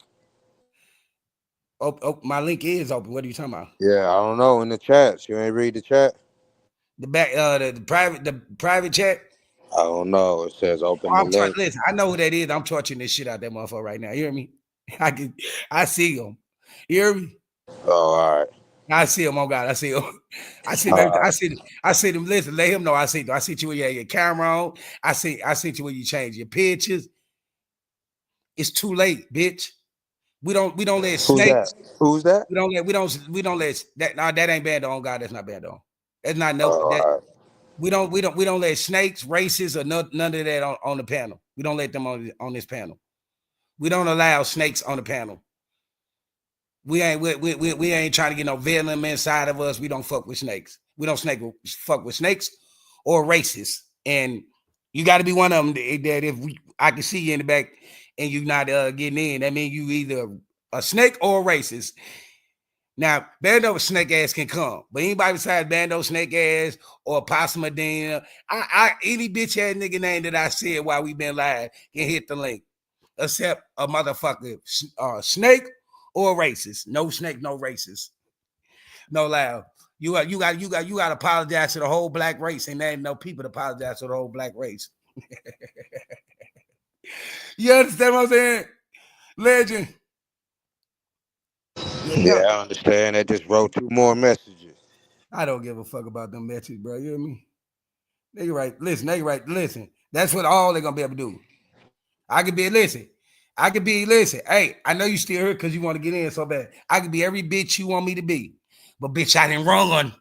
Oh, my link is open. What are you talking about? Yeah, I don't know. In the chats. You ain't read the chat? The back the private chat. I don't know. It says open the link. Listen, I know who that is. I'm torching this shit out that motherfucker right now. You hear me? I see him. You hear me? Oh, all right. I see him. Oh God, I see him. I see them. Listen, let him know I see them. I see you when you have your camera on. I see you when you change your pictures. It's too late, bitch. We don't let snakes. Who's that? We don't let that. No, that ain't Bando. Oh God, that's not Bando. That's not Right. We don't let snakes, races, or none of that on the panel. We don't let them on this panel. We don't allow snakes on the panel. We ain't trying to get no venom inside of us. We don't fuck with snakes. We don't fuck with snakes or racists. And you got to be one of them that if I can see you in the back and you not getting in, that means you either a snake or a racist. Now, Bando snake ass can come, but anybody besides Bando snake ass or Possum Medina, any bitch ass nigga name that I said while we been live can hit the link, except a motherfucker snake or racist. No snake, no racist. No loud. You got to apologize to the whole black race, and there ain't no people to apologize to the whole black race. You understand what I'm saying? Legend. Yeah, I understand. I just wrote 2 more messages. I don't give a fuck about them messages, bro. You hear me? They right. Listen, listen. That's what all they're gonna be able to do. I could be, listen. Hey, I know you still here because you want to get in so bad. I could be every bitch you want me to be. But bitch, I didn't run.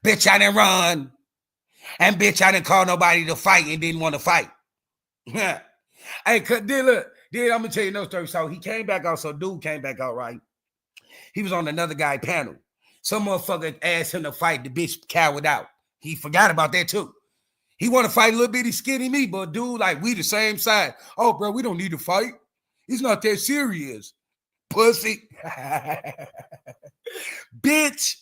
Bitch, I didn't run. And bitch, I didn't call nobody to fight and didn't want to fight. Hey, then I'm gonna tell you no story. So he came back out. So dude came back out, right? He was on another guy panel. Some motherfucker asked him to fight. The bitch cowered out. He forgot about that too. He want to fight a little bitty skinny me, but dude, like we the same side. Oh, bro, we don't need to fight. It's not that serious. Pussy. Bitch.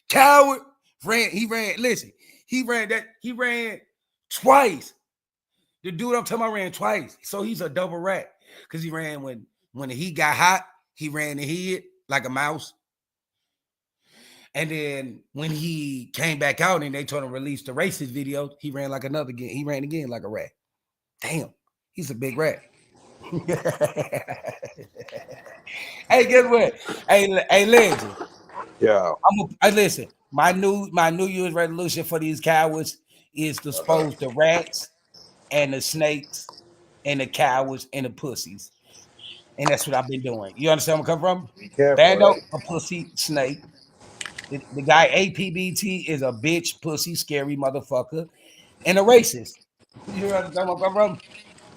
Coward. He ran twice. The dude I'm talking about ran twice. So he's a double rat. Because he ran when the heat got hot, he ran the heat like a mouse. And then when he came back out and they told him to release the racist video, he ran like another again. He ran again like a rat. Damn, he's a big rat. Hey, guess what? Hey, legend. Yeah. Listen. My New Year's resolution for these cowards is to expose the rats and the snakes and the cowards and the pussies. And that's what I've been doing. You understand where I'm coming from? Be careful. Bando, a pussy, snake. The guy APBT is a bitch, pussy, scary motherfucker, and a racist. You understand where I'm coming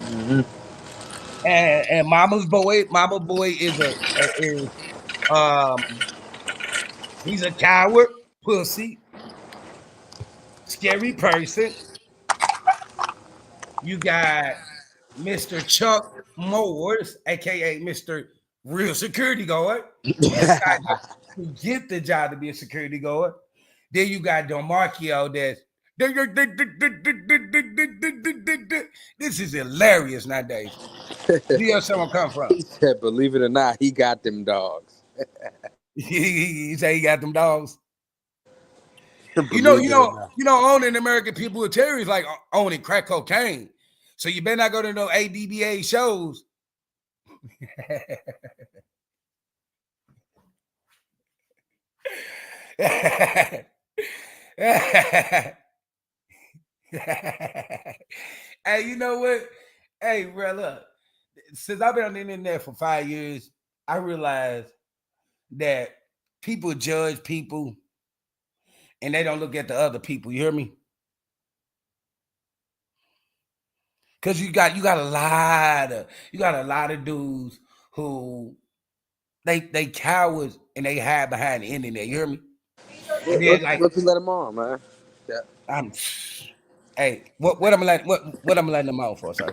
from? Mm-hmm. And Mama Boy is he's a coward, pussy, scary person. You got Mr. Chuck Moores, aka Mr. Real Security Guard. To get the job to be a security guard. Then you got DeMarco that's this is hilarious nowadays. See how someone come from. He said, believe it or not, he got them dogs. He say he got them dogs. You know, owning American people with terrorists like owning crack cocaine. So you better not go to no ADBA shows. Hey, you know what? Hey, bro, look. Since I've been on the internet for 5 years, I realized that people judge people and they don't look at the other people. You hear me? Cause you got a lot of dudes who they cowards and they hide behind the internet. You hear me? And then like What you let him on, man? Yeah. I'm hey, what I'm letting what I'm letting them out for, sir?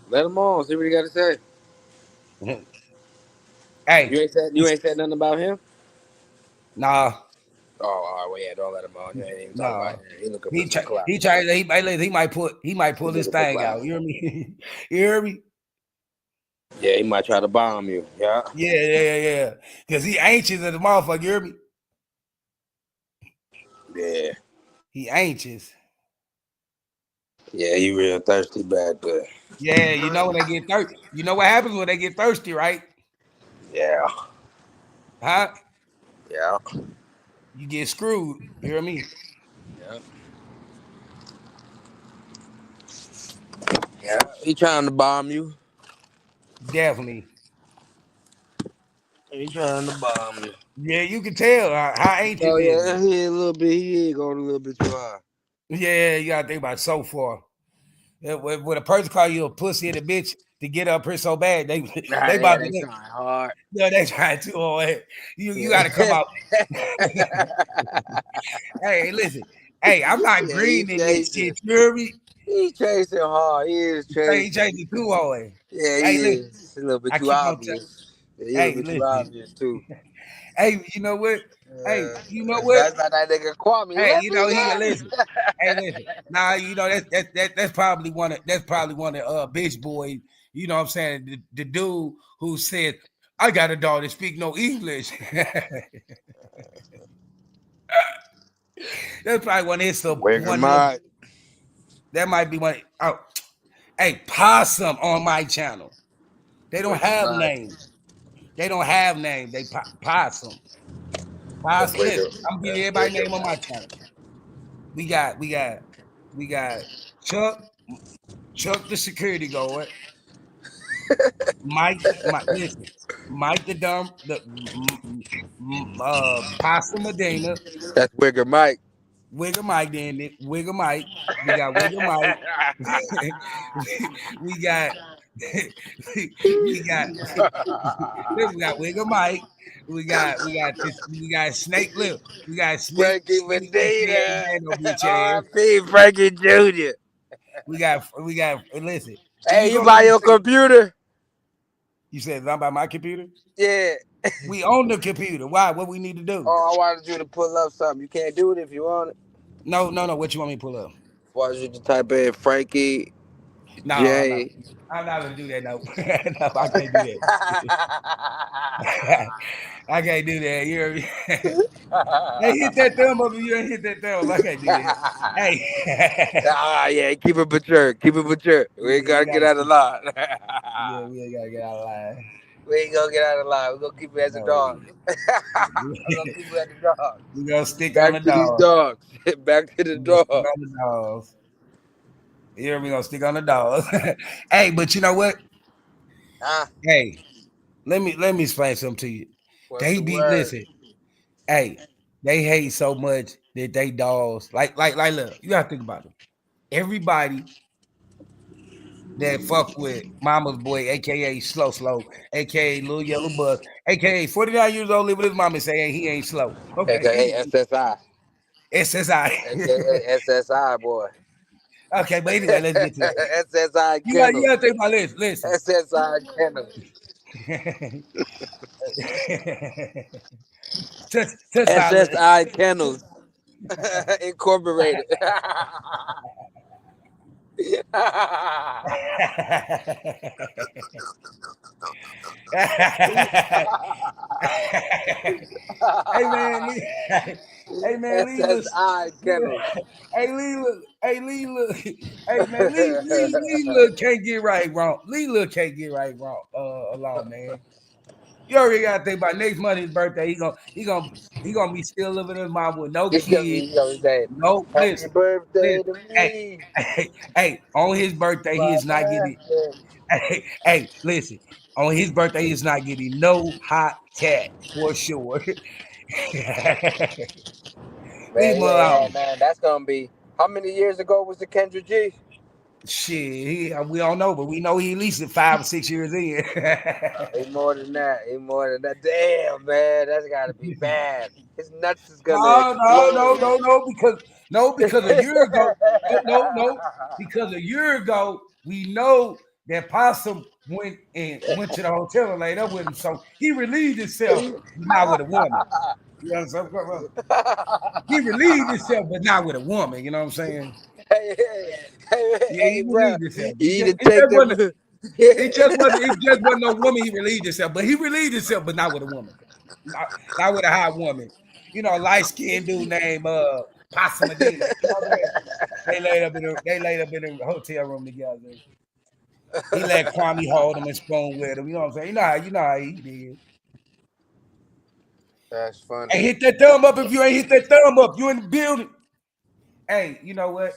Let him on. See what he got to say. Hey, You ain't said nothing about him. nah, Oh, all right. Well, yeah, don't let him on. You ain't even talking nah. about him. He looking for He some clout. he might pull He his looking for thing clout. out. You hear me? You hear me? Yeah, he might try to bomb you. Yeah. Yeah. Cause he anxious as a motherfucker. You hear me? Yeah. He anxious. Yeah, he real thirsty back there. Yeah, you know when they get thirsty. You know what happens when they get thirsty, right? Yeah. Huh? Yeah. You get screwed. You hear me? Yeah. Yeah. He trying to bomb you. Definitely. He trying to bomb you. Yeah, you can tell how anxious Oh it yeah, is. he a little bit. He going a little bit too high. Yeah, you gotta think about it so far. When a person call you a pussy and a bitch to get up here so bad, they Nah, they yeah, about to they trying hard. yeah, they trying too hard. You got to come Yeah. out. Hey, listen. Hey, I'm not Yeah, he green in this chasing. shit. You hear me? He chasing hard. He is He chasing. changing too hard. Yeah, Hey, he listen. is. It's a little bit I too keep on telling. obvious. Yeah, he a little Hey, bit too listen. obvious too. Hey, you know what? Hey, you know what? That's like that nigga Kwame. Hey, Let you me know he in. listen. Hey, listen. Nah, you know that's probably one of bitch boy. You know what I'm saying? The dude who said, "I got a dog that speak no English." That's probably one of his Wigger one of them. Mike. That might be one. Oh, hey, Possum on my channel. They don't Wigger have Mike. names. They don't have names. They Possum. Possum. Listen, I'm giving That's everybody Wigger name on my Mike. channel. We got Chuck. Chuck the security guard, listen, Mike the dumb, Pastor Medina, That's Wigger Mike. Wigger Mike, then Wigger Mike. We got Wigger Mike. we got we got we got Wigger Mike. We got Snake Lip. We got Frankie Snake AKA Medina. Nano bitch ass. R.I.P. Frankie Jr. We got listen. If you Hey, you go to buy your computer? you said I'm by my computer? Yeah. We own the computer. Why? What we need to do? Oh, I wanted you to pull up something. You can't do it if you want it. No. What you want me to pull up? Wanted you to type in Frankie No, I'm not. J. I'm not gonna do that. No, no, I can't do that. I can't do that. You hear me? Hey, hit that thumb up if you ain't hit that thumb. I can't do that. Hey, Yeah, keep it mature. Keep it mature. We yeah, ain't gotta get out of line. we ain't gotta get out of line. We ain't gonna get out of line. We're gonna keep it as a No, dog. We're gonna keep it as a dog. we gonna stick on the Back to these dog. dogs. Back to the We gonna stick dog. on the dogs. Here we gonna stick on the dogs. Hey, but you know what? Ah, Hey, let me explain something to you. what's They the be word? listen. Hey, they hate so much that they dogs like look, you gotta think about it. Everybody that fuck with Mama's boy, aka Slow, aka Little Yellow Bus, aka 49 years old, live with his mama and say hey, he ain't slow. Okay, AKA SSI. SSI. AKA SSI boy. Okay, but anyway, let's get to that. SSI You Kennels. gotta think about this. Listen. SSI Kennels. Touch silent. SSI Kennels. Incorporated. Hey man, hey man, Leela, SSI Kennels. hey Leela, hey man, Leela can't get right wrong. Leela can't get right wrong. Along, man. You already got to think about next month his birthday. He gonna be still living in his mom with no He's gonna kids. say, No, "Happy listen, birthday listen. to Hey, me, hey, on his birthday he my is not getting. birthday." Hey, listen. On his birthday he is not getting no hot cat for sure. Leave Man, him yeah, alone. man, that's gonna be. How many years ago was the Kendrick G? Shit, we don't know, but we know he at least 5 or 6 years in. He more than that. He more than that. Damn, man, that's gotta be bad. His nuts is gonna explode. Because a year ago, no, because a year ago we know that Possum went to the hotel and laid up with him, so he relieved himself, but not with a woman. You know what I'm saying? He relieved himself, but not with a woman. You know what I'm saying? Yeah, he Hey, bro, relieved himself. you need to take them. It just wasn't no woman he relieved himself, but he relieved himself, but not with a woman. Not with a hot woman. You know, light skinned dude named Possum Medina. You know what I'm saying? They laid up in a hotel room together. He let Kwame hold him and spoon with him. You know what I'm saying? You know how he did. That's funny. Hey, hit that thumb up if you ain't hit that thumb up. You in the building. Hey, you know what?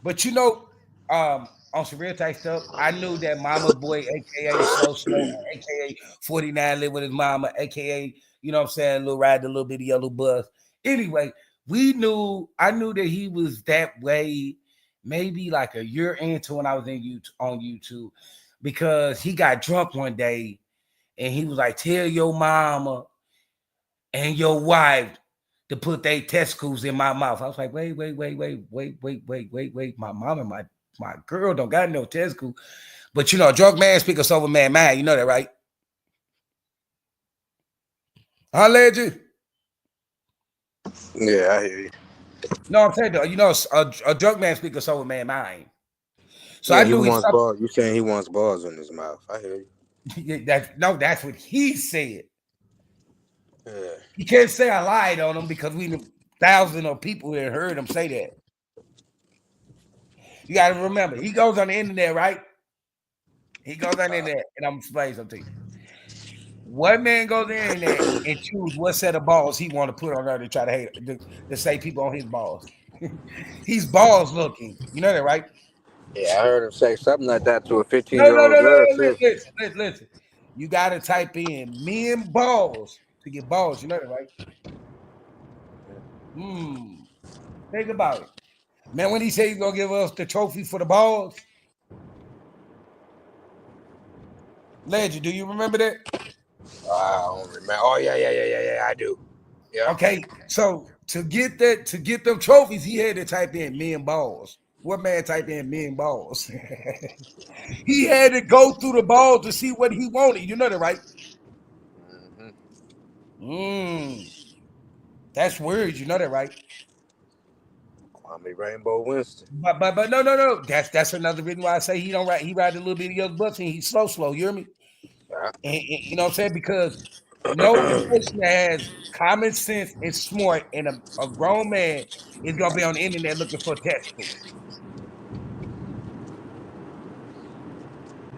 But you know, on some real type stuff, I knew that Mama's Boy, aka Slow, aka 49 live with his mama, aka, you know what I'm saying, little ride the little bitty yellow bus. Anyway, I knew that he was that way maybe like a year into when I was on YouTube, because he got drunk one day and he was like, tell your mama and your wife to put their testicles in my mouth. I was like, wait. My mom and my girl don't got no testicles. But you know, drunk man speak a sober man mind. You know that, right? Huh, legend? Yeah, I hear you. No, I'm saying, you know, a drunk man speak a sober man mind. So Yeah, I knew he wants balls. You saying he wants balls in his mouth? I hear you. that's what he said. Yeah. He can't say I lied on him because thousands of people had heard him say that. You got to remember, he goes on the internet, right? He goes on the internet, and I'm explaining something. What man goes on the internet and choose what set of balls he want to put on there to try to hate to say people on his balls? He's balls looking. You know that, right? Yeah, I heard him say something like that to a No. 15-year-old girl too. Listen. You got to type in men balls to get balls. You know that, right? Think about it. Man, when he said he's going to give us the trophy for the balls, Legend, do you remember that? I don't remember. Oh, yeah, I do. Yeah. Okay, so to get them trophies, he had to type in men balls. What man type in men balls? He had to go through the balls to see what he wanted. You know that, right? That's weird. You know that, right? Kwame Rainbow Winston. But no. That's another reason why I say he don't ride. He ride a little bit of your bus and he's slow. You hear me? Yeah. And you know what I'm saying? Because no person that has common sense and smart and a grown man is gonna be on the internet looking for testicles.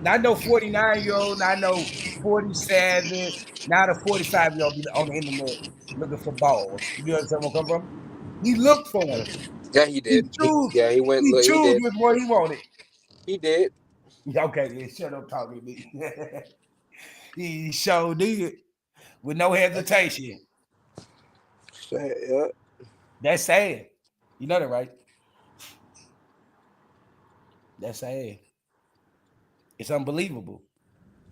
Not no 49-year-old, not no 47, not a 45-year-old be on the internet looking for balls. You understand where I'm coming from? He looked for them. Yeah, he did. He went. He He chose did. with what he wanted. He did. Okay, yeah, shut up talking to me. He sure did. With no hesitation. Yeah. That's sad. You know that, right? That's sad. It's unbelievable.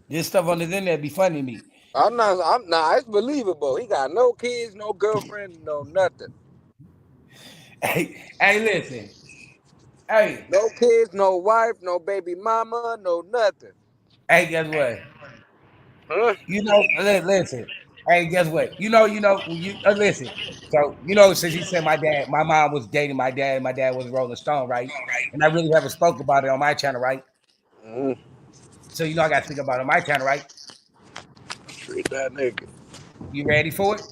This stuff on the internet be funny to me. I'm not. It's believable. He got no kids, no girlfriend, no nothing. Hey, listen. Hey. No kids, no wife, no baby mama, no nothing. Hey, guess what? Huh? You know, listen. Hey, guess what? Listen. So, since he said my mom was dating my dad, and my dad was Rolling Stone, right? And I really haven't spoke about it on my channel, right? So, I got to speak about it on my channel, right? Street that nigga. You ready for it?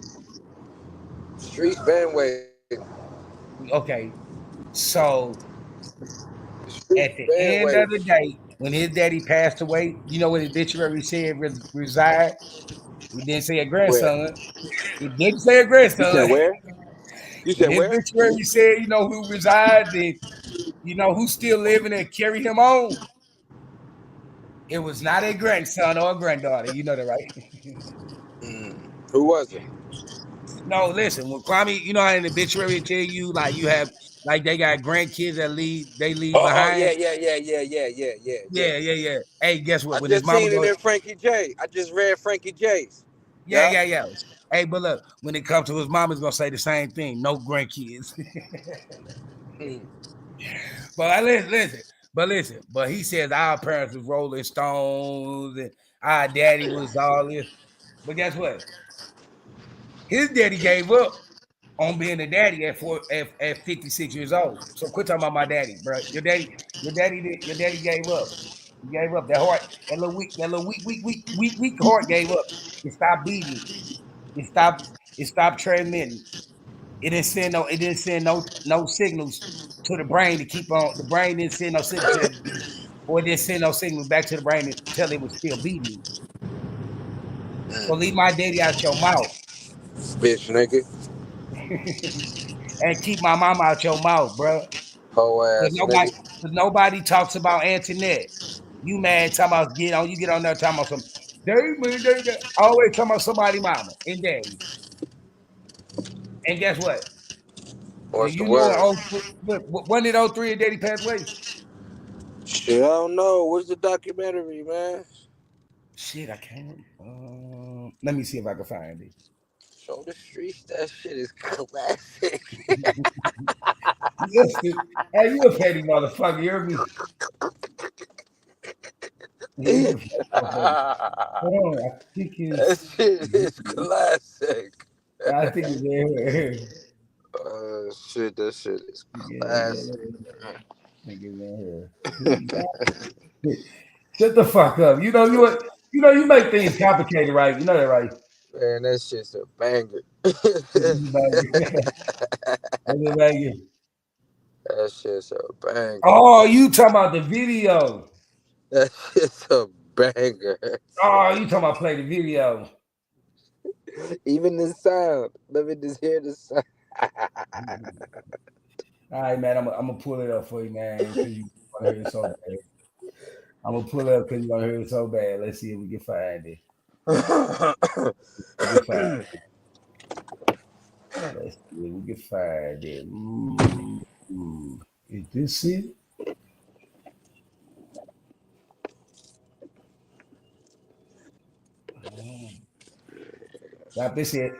Street bandwagon. Okay. So, at the end of the day, when his daddy passed away, you know what his obituary said reside? He didn't say a grandson. He didn't say a You grandson. said where? You When said his where? obituary said, you know who resides and you know who's still living and carry him on. It was not a grandson or a granddaughter. You know that, right? Who was it? No, listen. When Kwame, you know how in the obituary tell you like you have like they got grandkids that leave Oh behind. Yeah. Hey, guess what? I When his just mama seen it goes, in Frankie J. I just read Frankie J's. yeah. Hey, but look, when it comes to his mom, is gonna say the same thing. No grandkids. But listen. But he says our parents was Rolling Stones and our daddy was all this. But guess what? His daddy gave up on being a daddy at 56 years old. So quit talking about my daddy, bro. Your daddy gave up. He gave up. That heart, that little weak heart gave up. It stopped beating. It stopped transmitting. It didn't send no signals to the brain to keep on. The brain didn't send no signal to that, or it didn't send no signal back to the brain to tell it was still beating. So leave my daddy out your mouth. Bitch nigga. And keep my mama out your mouth, bro. Whole ass nigga. Nobody talks about Antoinette. You mad talking about you get on there talking about some they always talking about somebody mama and daddy. And guess what? What's the You know word? when did 03 and daddy pass away? Shit, I don't know. What's the documentary, man? Shit, I can't. Let me see if I can find it. Show the streets. That shit is classic. Listen, hey, you a petty motherfucker. You hear me? Hold on, I think that shit is classic. I think it's there. Shit, that shit is classic. Shut the fuck up. You know you make things complicated, right? You know that, right? Man, that shit's a banger. That shit's a banger. Oh, you talking about the video? That shit's a banger. Oh, you talking about play the video? Even the sound. Let me just hear the sound. All right, man. I'm gonna pull it up for you, man. Because you want to hear it so bad. I'm gonna pull it up because you want to hear it so bad. Let's see if we can find it. Let's see if we can find it. Is this it? Got this it.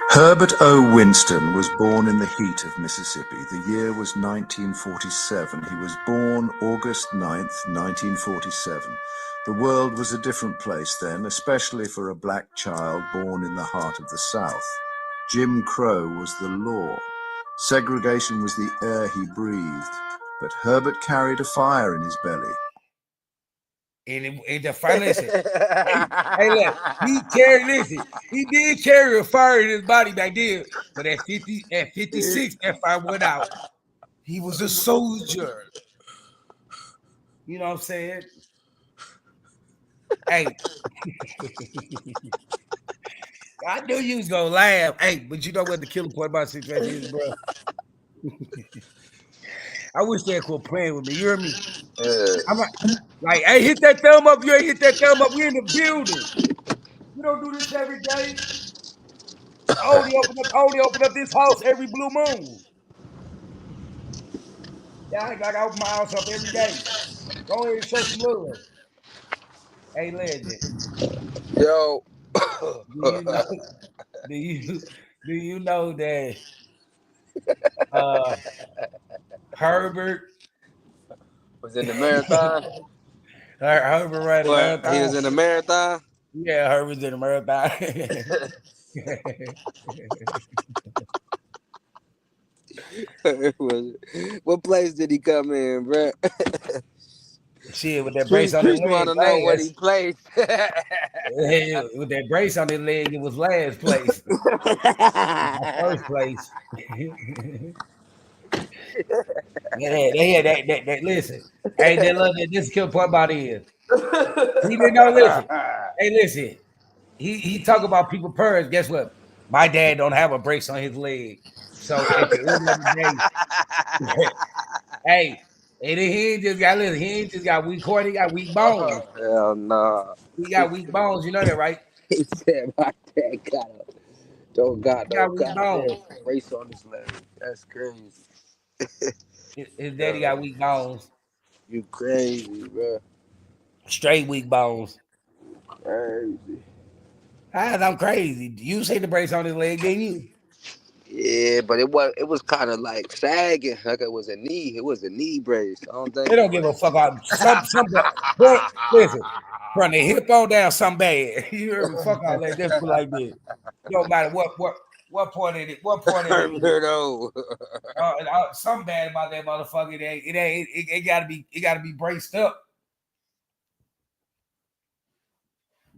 Herbert O. Winston was born in the heat of Mississippi. The year was 1947. He was born August 9th, 1947. The world was a different place then, especially for a black child born in the heart of the South. Jim Crow was the law. Segregation was the air he breathed. But Herbert carried a fire in his belly. And the fire, listen. Hey, look, he did carry a fire in his body back then, but at 56, that fire went out. He was a soldier. You know what I'm saying? Hey. I knew you was gonna laugh. Hey, but you know what the killing point about situation is, bro? I wish they quit playing with me. You hear me? I'm like, hey, hit that thumb up. You ain't hit that thumb up. We in the building. We don't do this every day. I only open up this house every blue moon. Yeah, I open my house up every day. Go ahead and show some love. Hey, legend. Yo. Do you know that Herbert was in the marathon? Herbert ran a marathon. He was in the marathon? Yeah, Herbert's in the marathon. What place did he come in, bro? Shit, with that brace on his leg. Want to know what he played. With that brace on his leg, it was last place. First place. They had that. Listen, Hey, then look, this kill part about is he didn't know. Listen, hey, listen. He talk about people purrs. Guess what? My dad don't have a brace on his leg. So at the end of the day, hey, and he ain't just got listen. He ain't just got weak cord. He got weak bones. Hell nah. He got weak bones. You know that, right? He said my dad don't got He no got weak bones. goddamn brace on his leg. That's crazy. His daddy got weak bones. You crazy, bro. Straight weak bones. Crazy. I'm crazy. You say the brace on his leg, didn't you? Yeah, but it was kind of like sagging, like it was a knee. It was a knee brace. I don't think. They don't give a fuck out some well, listen, from the hip on down, some bad. You heard me? Fuck all that. Just put like this. No matter what point in it. What point in it? Weirdo. Something bad about that motherfucker. It gotta be braced up.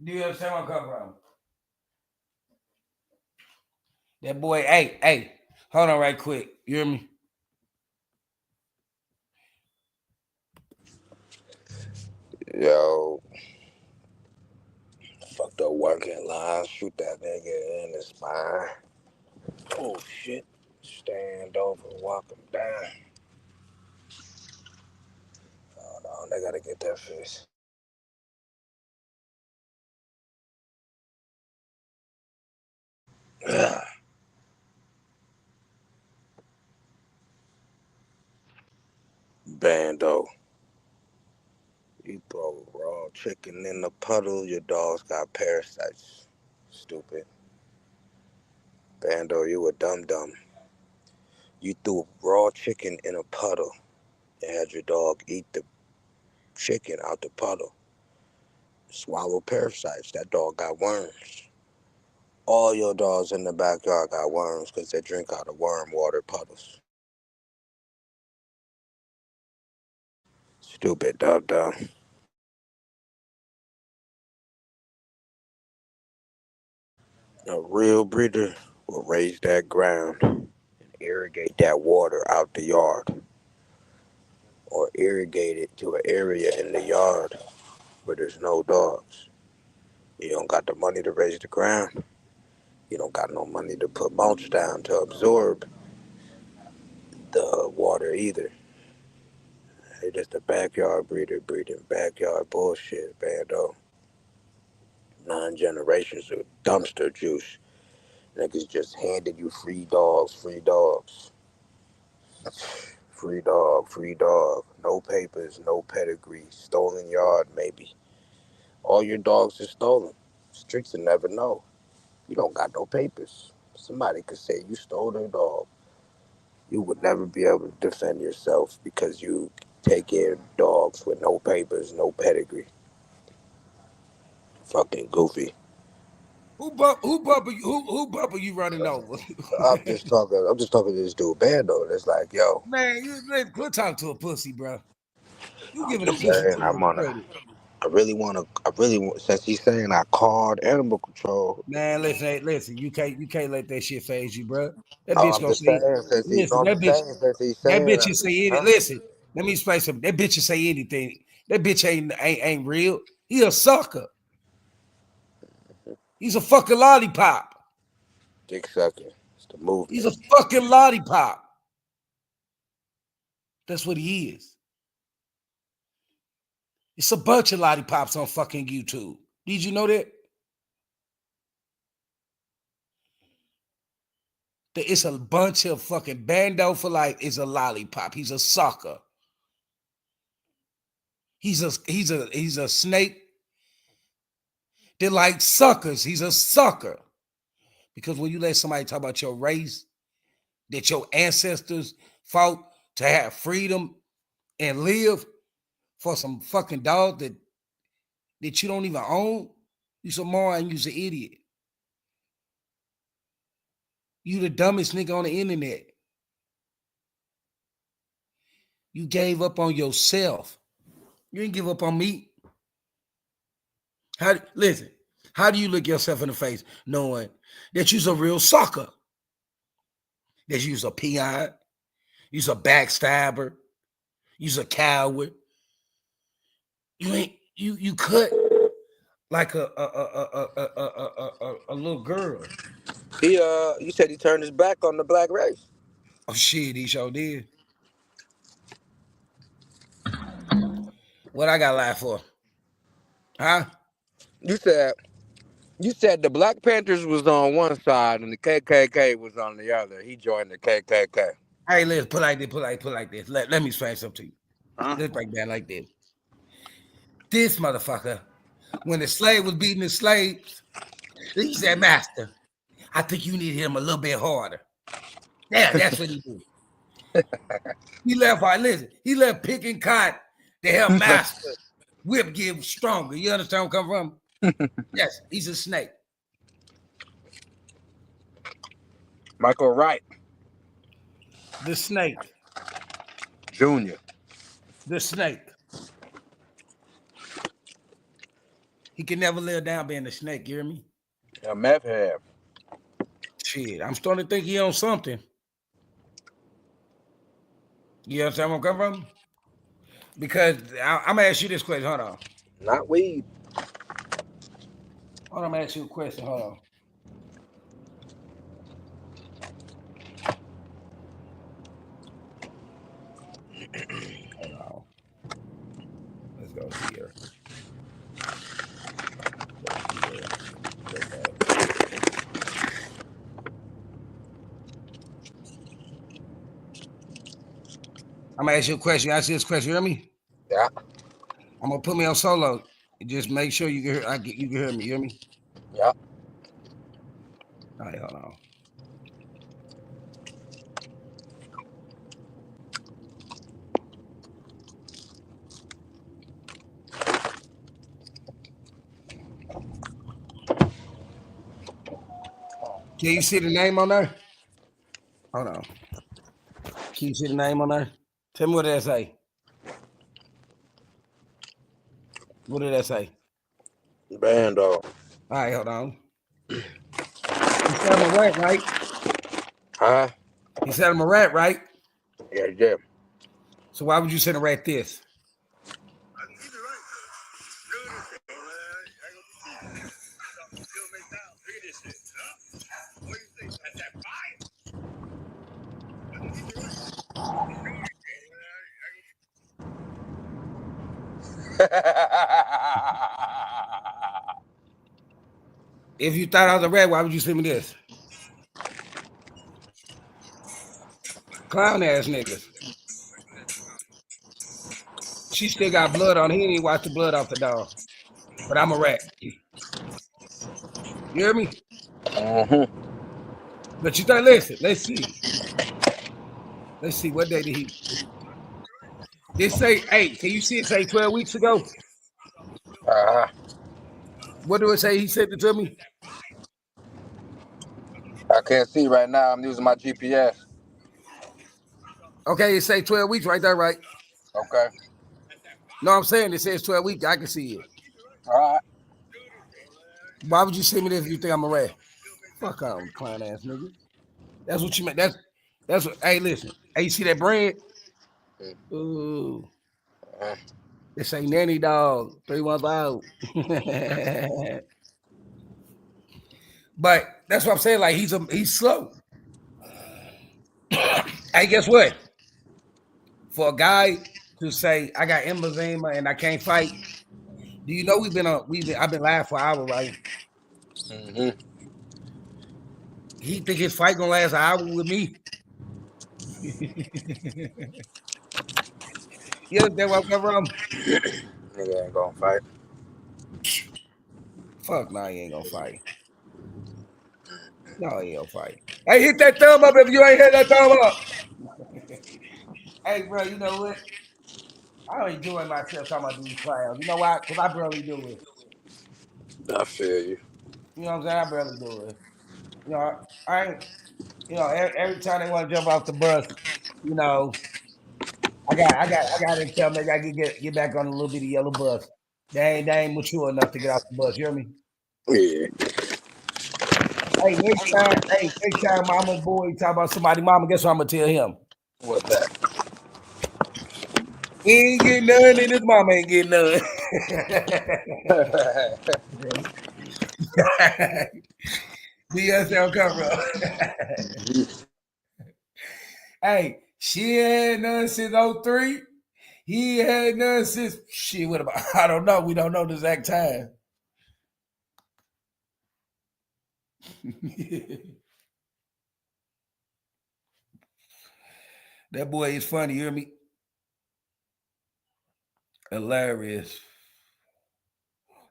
Do you understand where I'm coming from? That boy, hey, hold on right quick. You hear me? Yo, fuck the working line. Shoot that nigga in the spine. Oh shit. Stand over, walk him down. Hold on, they gotta get that fixed. Bando. You throw raw chicken in the puddle, your dog's got parasites. Stupid. Bando, you a dum-dum. You threw raw chicken in a puddle and had your dog eat the chicken out the puddle. Swallow parasites. That dog got worms. All your dogs in the backyard got worms because they drink out of worm water puddles. Stupid dum-dum. A real breeder will raise that ground and irrigate that water out the yard, or irrigate it to an area in the yard where there's no dogs. You don't got the money to raise the ground. You don't got no money to put mulch down to absorb the water either. They just a backyard breeder breeding backyard bullshit, Bando. 9 generations of dumpster juice. Niggas just handed you free dogs, free dogs. Free dog, free dog. No papers, no pedigree. Stolen yard, maybe. All your dogs are stolen. Streets will never know. You don't got no papers. Somebody could say you stole their dog. You would never be able to defend yourself because you take in dogs with no papers, no pedigree. Fucking goofy. Who bumper you running over? I'm just talking to this dude Bando. It's like, yo. Man, quit talking to a pussy, bro. You giving a I'm pussy saying too much credit. I really want, since he's saying I called animal control. Man, listen, you can't let that shit phase you, bro. That Oh, bitch I'm gonna just say, saying, listen, that bitch will say anything. Listen, let me explain something. That bitch will say anything. That bitch ain't real. He a sucker. He's a fucking lollipop. Dick sucker. It's the movement. He's a fucking lollipop. That's what he is. It's a bunch of lollipops on fucking YouTube. Did you know that? It's a bunch of fucking Bando for life is a lollipop. He's a sucker. He's a snake. They're like suckers. He's a sucker. Because when you let somebody talk about your race, that your ancestors fought to have freedom and live for some fucking dog that you don't even own, you's a moron, you's an idiot. You the dumbest nigga on the internet. You gave up on yourself. You didn't give up on me. Listen, how do you look yourself in the face knowing that you's a real sucker? That you's a peon, you's a backstabber, you's a coward, you cut like a little girl. He you said he turned his back on the black race. Oh shit, he sure did. What I got live for? Huh? You said the Black Panthers was on one side and the KKK was on the other. He joined the KKK. Hey, let's put like this. Let me explain something to you. Let's break down like this. This motherfucker, when the slave was beating the slaves, he said, "Master, I think you need him a little bit harder." Yeah, that's what he did. He left he left picking cotton to help Master whip get stronger. You understand where I'm coming from? Yes, he's a snake. Michael Wright. The snake. Junior. The snake. He can never live down being a snake, you hear me? A meth head. Shit, I'm starting to think he on something. You understand where I'm coming from? Because I'm gonna ask you this question. Hold on. Not weed. Hold on, I'm gonna ask you a question. Hold on. Hold on. Let's go here. I'm gonna ask you a question. You ask this question, you hear me? Yeah. I'm gonna put me on solo. Just make sure you can hear you can hear me, you hear me? Yeah. All right, hold on. Can you see the name on there? Hold on. Can you see the name on there? Tell me what did that say. What did that say? Bando. All right, hold on. He said I'm a rat, right? Huh? He said I'm a rat, right? Yeah, yeah. So why would you send a rat this? If you thought I was a rat, why would you send me this? Clown ass niggas. She still got blood on. He didn't even wash the blood off the dog. But I'm a rat. You hear me? Mm-hmm. But you think, listen, let's see. Let's see, what day did he? This say, hey, can you see it say 12 weeks ago? Uh-huh. What do it say? He sent it to me. I can't see right now. I'm using my GPS. Okay, it say 12 weeks right there, right? Okay. No, I'm saying it says 12 weeks. I can see it. All right. Why would you send me this if you think I'm a rat? Fuck on, clown ass nigga. That's what you meant. That's what. Hey, listen. Hey, you see that bread? Ooh. It say nanny dog 3 months out. But that's what I'm saying. Like he's slow. Hey, guess what? For a guy to say I got emphysema and I can't fight, do you know I've been live for an hour, right? Mm-hmm. He think his fight gonna last an hour with me. You understand where I'm coming from? Nigga ain't gonna fight. Fuck no, he ain't gonna fight. No, he ain't gonna fight. Hey, hit that thumb up if you ain't hit that thumb up. Hey, bro, you know what? I don't enjoy myself talking about these clowns. You know why? Because I barely do it. I feel you. You know what I'm saying? I barely do it. You know, I ain't, you know, every time they want to jump off the bus, you know, I got to tell them they got to get back on a little bit of yellow bus. They ain't mature enough to get off the bus. You hear me? Yeah. Hey, next time mama boy talk about somebody mama, guess what I'm gonna tell him? What's that? He ain't getting none and his mama ain't getting none. DSL cover up. Hey, she had none since 03. He had none since shit. What about? I don't know. We don't know the exact time. That boy is funny. You hear me? Hilarious.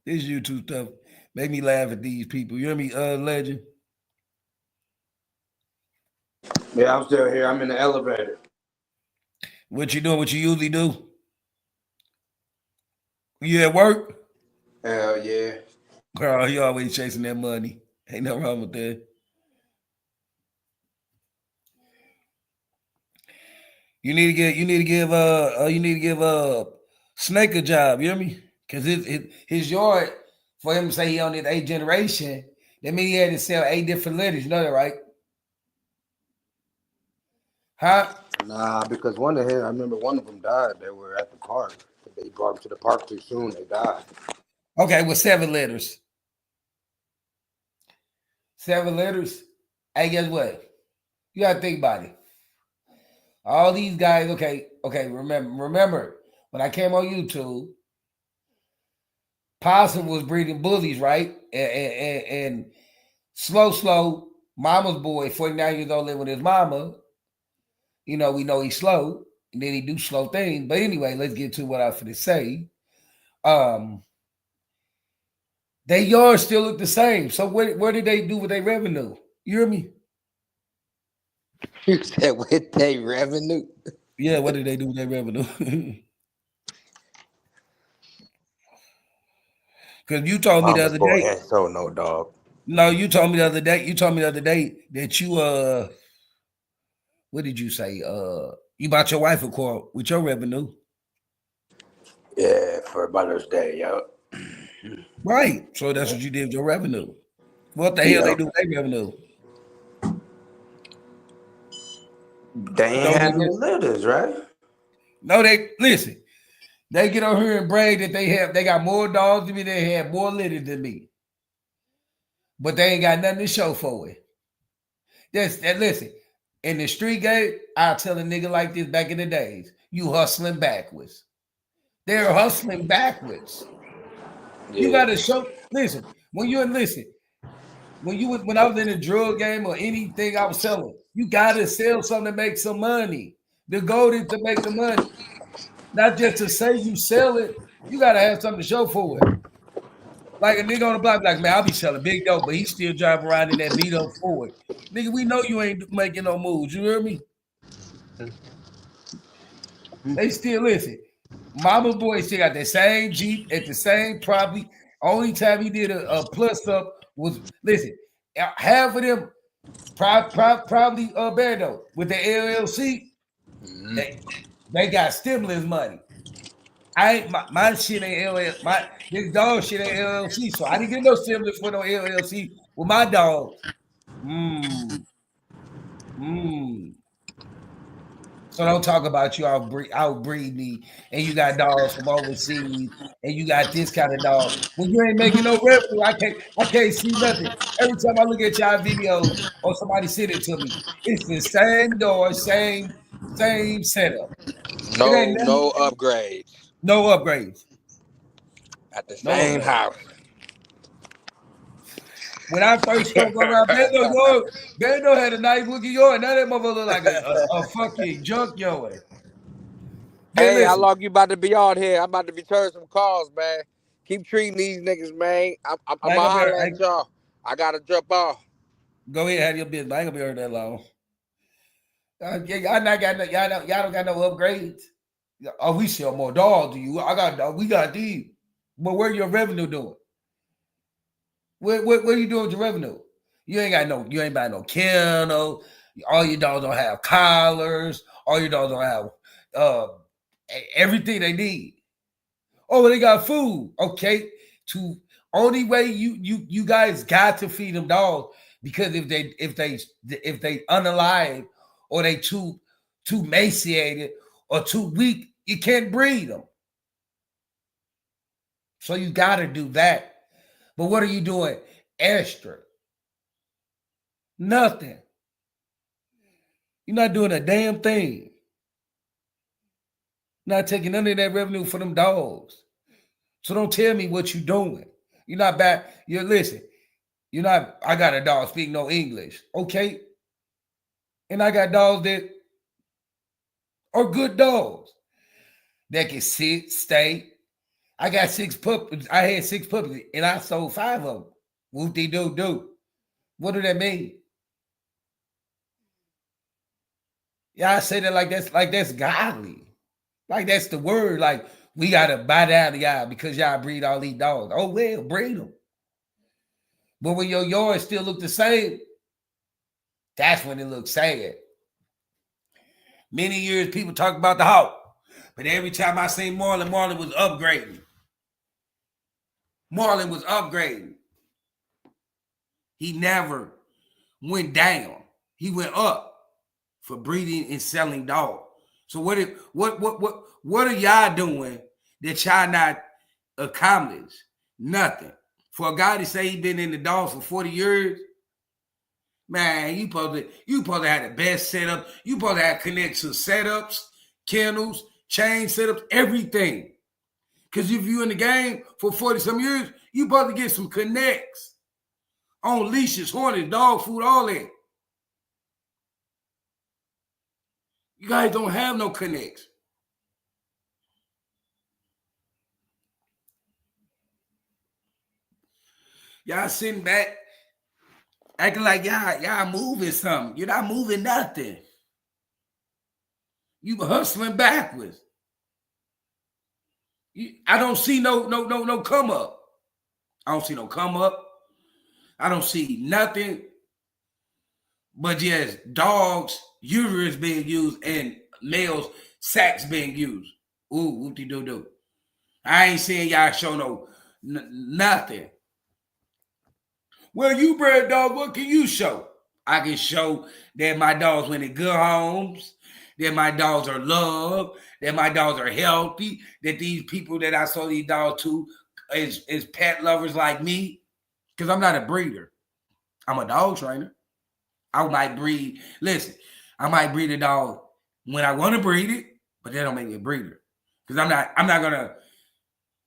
This YouTube stuff make me laugh at these people. You hear me, Legend? Yeah, I'm still here. I'm in the elevator. What you doing? What you usually do? You at work? Hell yeah. Girl, you always chasing that money. Ain't nothing wrong with that. You need to give Snake a job, you hear me? Because his yard, for him to say he on his 8th generation, that means he had to sell 8 different letters. You know that, right? Huh? Nah, because I remember one of them died. They were at the park. They brought them to the park too soon. They died. Okay, well, 7 letters. 7 letters. Hey, guess what? You gotta think about it. All these guys, okay. Remember when I came on YouTube, Possum was breeding bullies, right? And slow, mama's boy, 49 years old, living with his mama. You know, we know he's slow, and then he do slow things. But anyway, let's get to what I was going to say. Their yards still look the same. So what did they do with their revenue? You hear me? You said with their revenue? Yeah, what did they do with their revenue? Because you told me the other day. So no, dog. No, you told me the other day. You told me the other day that you what did you say? You bought your wife a car with your revenue. Yeah, for Mother's Day, yo. Right. So that's what you did with your revenue. What the hell they do with their revenue? They ain't had no letters, right? No, listen. They get on here and brag that they got more dogs than me, they have more litters than me. But they ain't got nothing to show for it. Listen, in the street game, I'll tell a nigga like this back in the days, you hustling backwards. They're hustling backwards. Yeah. You gotta show, listen, when I was in the drug game or anything I was selling, you gotta sell something to make some money. The goal is to make the money. Not just to say you sell it, you gotta have something to show for it. Like a nigga on the block, like, man, I'll be selling big dope, but he still driving around in that beat up Ford. Nigga, we know you ain't making no moves. You hear me? They still listen. Mama boy still got the same Jeep at the same property. Only time he did a plus up was, listen, half of them probably bad though. With the LLC, they got stimulus money. My shit ain't LLC. This dog shit ain't LLC, so I didn't get no stimulus for no LLC with my dogs. So don't talk about you outbreed me, and you got dogs from overseas, and you got this kind of dog. When you ain't making no revenue, I can't see nothing. Every time I look at y'all videos or somebody send it to me, it's the same door, same setup. No upgrades. No upgrades. At the same house. When I first started going around, Bando had a nice looking yard. Now that motherfucker look like a fucking junkyard. Hey, listen. How long you about to be on here? I'm about to return some calls, man. Keep treating these niggas, man. I'm holler at y'all. I gotta jump off. Go ahead, have your business. I ain't gonna be here that long. Y'all don't got no upgrades. Oh, we sell more dogs to you. We got these. But where your revenue doing? What are you doing with your revenue? You ain't buying no kennel. All your dogs don't have collars. All your dogs don't have everything they need. Oh, they got food. Okay. Only way you guys got to feed them dogs, because if they unalive or they too emaciated or too weak, you can't breed them. So you got to do that. But what are you doing extra? Nothing. You're not doing a damn thing. Not taking none of that revenue for them dogs. So don't tell me what you're doing. You're not back. Listen, you're not, I got a dog speak no English. Okay. And I got dogs that are good dogs that can sit, stay. I got 6 puppies. I had 6 puppies and I sold 5 of them. Whoop-de-doo-doo. What do that mean? Yeah, I say that like that's godly. Like that's the word. Like we gotta buy down to y'all because y'all breed all these dogs. Oh well, breed them. But when your yard still look the same, that's when it looks sad. Many years people talk about the hawk, but every time I seen Marlon was upgrading. Marlon was upgrading. He never went down. He went up for breeding and selling dogs. So what are y'all doing that y'all not accomplished? Nothing. For a guy to say he been in the dogs for 40 years, man, you supposed to have the best setup. You supposed to have connected to setups, kennels, chain setups, everything. Because if you in the game for 40-some years, you supposed to get some connects on leashes, harness, dog food, all that. You guys don't have no connects. Y'all sitting back, acting like y'all moving something. You're not moving nothing. You hustling backwards. I don't see no come up. I don't see no come up. I don't see nothing but just dogs, uterus being used and males' sacks being used. Ooh, whoop-de-doo-doo. I ain't seeing y'all show nothing. Well, you bred dog, what can you show? I can show that my dogs went in good homes, that my dogs are loved, that my dogs are healthy, that these people that I sold these dogs to is pet lovers like me. Because I'm not a breeder. I'm a dog trainer. I might breed. Listen, I might breed a dog when I want to breed it, but that don't make me a breeder. Because I'm not gonna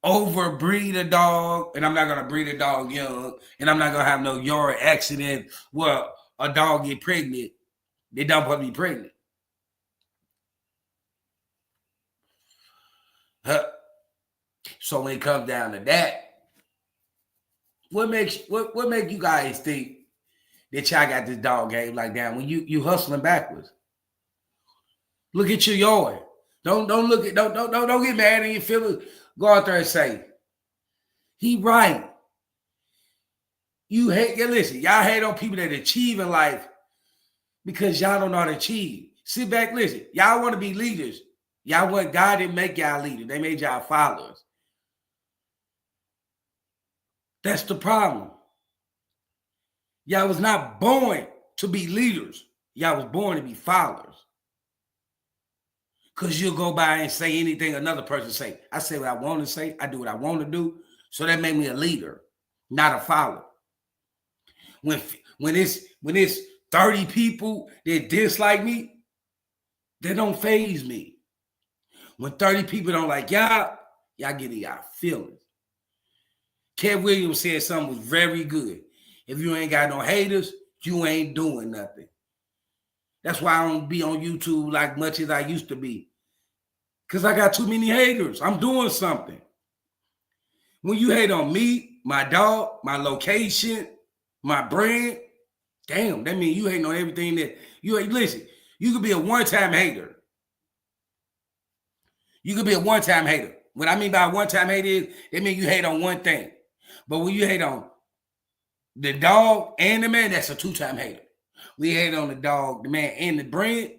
overbreed a dog, and I'm not gonna breed a dog young, and I'm not gonna have no yard accident where a dog get pregnant. They don't want to be pregnant. So when it comes down to that, what makes you guys think that y'all got this dog game like that when you hustling backwards? Look at your yard. Don't get mad and you feel it. Go out there and say, he right. Listen, y'all hate on people that achieve in life because y'all don't know how to achieve. Sit back, listen. Y'all want to be leaders. God didn't make y'all leaders. They made y'all followers. That's the problem. Y'all was not born to be leaders. Y'all was born to be followers. Because you'll go by and say anything another person say. I say what I want to say. I do what I want to do. So that made me a leader, not a follower. When it's 30 people that dislike me, they don't faze me. When 30 people don't like y'all get in y'all feelings. Kev Williams said something was very good. If you ain't got no haters, you ain't doing nothing. That's why I don't be on YouTube like much as I used to be. Because I got too many haters. I'm doing something. When you hate on me, my dog, my location, my brand, damn, that means you hating on everything that you hate. Listen, you could be a one-time hater. You could be a one-time hater. What I mean by a one-time hater is, it means you hate on one thing. But when you hate on the dog and the man, that's a two-time hater. We hate on the dog, the man, and the brand.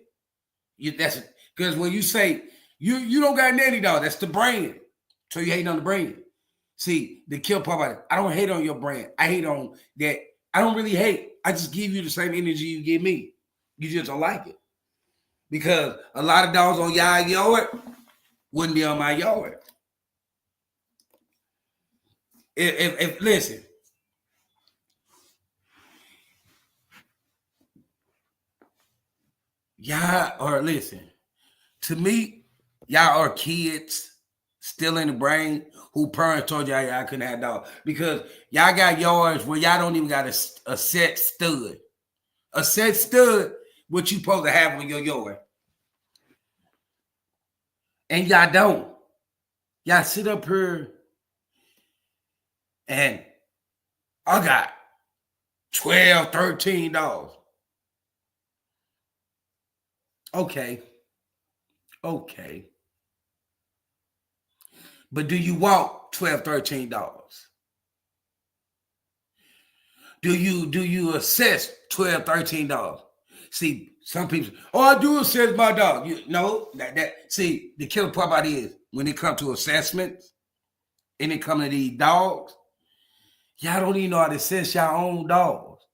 Because when you say you don't got any dog, that's the brand. So you hate on the brand. See, the kill part about it, I don't hate on your brand. I hate on that. I don't really hate. I just give you the same energy you give me. You just don't like it. Because a lot of dogs on y'all yard wouldn't be on my yard. if listen, y'all are listen to me. Y'all are kids still in the brain who parents told y'all couldn't have dogs because y'all got yards where y'all don't even got a set stud. A set stud, what you supposed to have on your yard. And y'all don't. Y'all sit up here and I got 12, 13 dollars. Okay. But do you want 12, 13 dollars? Do you assess 12, 13 dollars? See, some people, I do assess my dog. See, the killer part about it is when it comes to assessments and it comes to these dogs, y'all don't even know how to assess your own dogs.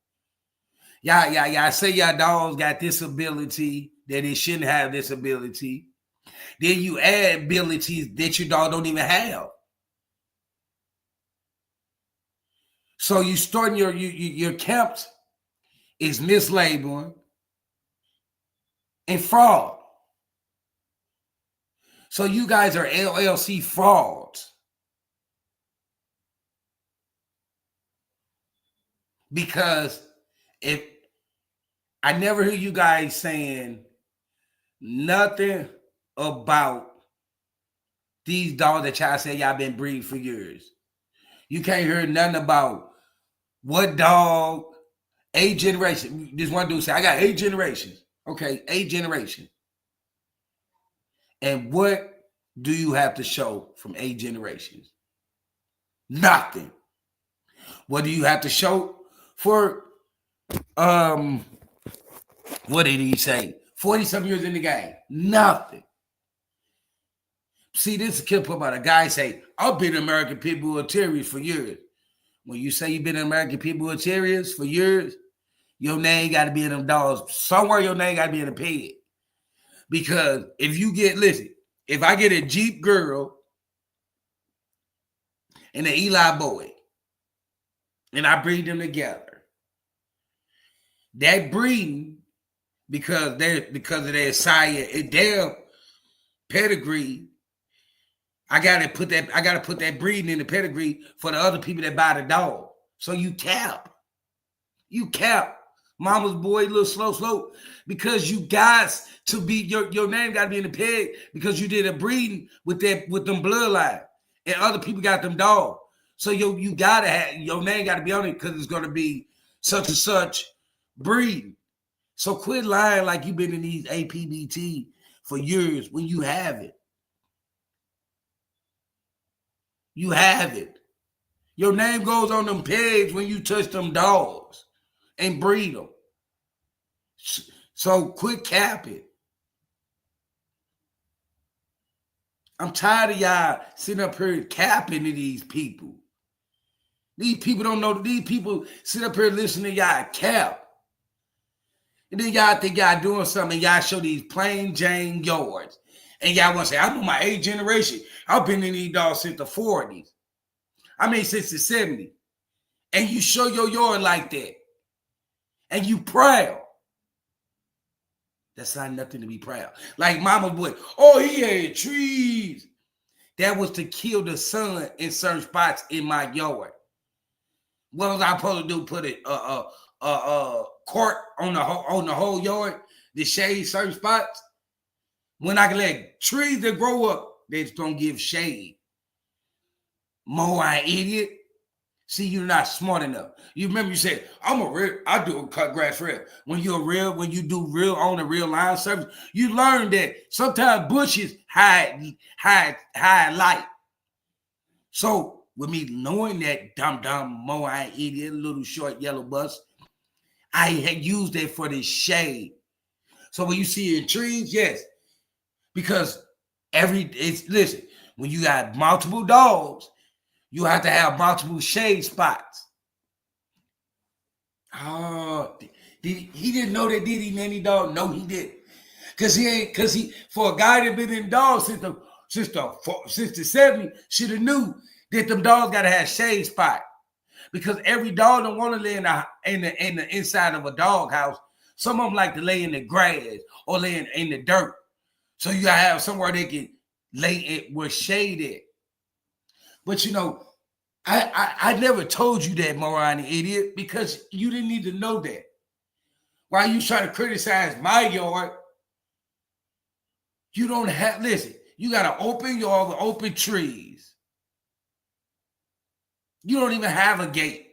Y'all say your dogs got this ability, that it shouldn't have this ability. Then you add abilities that your dog don't even have. So you starting your camps is mislabeling and fraud. So you guys are LLC frauds. Because if I never hear you guys saying nothing about these dogs that y'all say y'all been breeding for years. You can't hear nothing about what dog, 8 generations. This one dude said, I got 8 generations. Okay, 8 generations. And what do you have to show from 8 generations? Nothing. What do you have to show for, what did he say? 40-some years in the game. Nothing. See, this is a kid put about a guy say, I've been American Pit Bull Terriers for years. When you say you've been American Pit Bull Terriers for years, your name got to be in them dogs. Somewhere your name got to be in a pig. Because if I get a Jeep girl and an Eli boy, and I breed them together, that breeding, because of their sire, their pedigree, I gotta put that breeding in the pedigree for the other people that buy the dog. So you cap. Mama's boy, little slow, because you guys to be your name got to be in the peg because you did a breeding with them bloodline, and other people got them dogs. So you gotta have your name got to be on it because it's gonna be such and such breeding. So quit lying like you've been in these APBT for years when you have it. You have it. Your name goes on them pegs when you touch them dogs and breed them. So quit capping. I'm tired of y'all sitting up here capping to these people. These people don't know. These people sit up here listening to y'all cap. And then y'all think y'all doing something and y'all show these plain Jane yards. And y'all want to say, I know my 8th generation. I've been in these dogs since the 40s. Since the 70s. And you show your yard like that. And you proud. That's not nothing to be proud. Like Mama's boy, he had trees. That was to kill the sun in certain spots in my yard. What was I supposed to do? Put a court on the whole yard to shade certain spots? When I can let trees that grow up, they just don't give shade. Moai idiot. See, you're not smart enough. You remember you said, I do cut grass real. When you do real on the real line service, you learn that sometimes bushes hide light. So with me knowing that dumb Moai idiot, little short yellow bus, I had used it for the shade. So when you see it in trees, yes. Because listen, when you got multiple dogs, you have to have multiple shade spots. Oh, he didn't know that, did he, Nanny Dog? No, he didn't. For a guy that been in dogs since the 70s, should have knew that them dogs gotta have shade spot. Because every dog don't want to lay in the inside of a dog house. Some of them like to lay in the grass or lay in the dirt. So you gotta have somewhere they can lay it where shade it. But you know, I never told you that, moron idiot, because you didn't need to know that. While you trying to criticize my yard, you don't have, listen, you got an open yard with open trees. You don't even have a gate.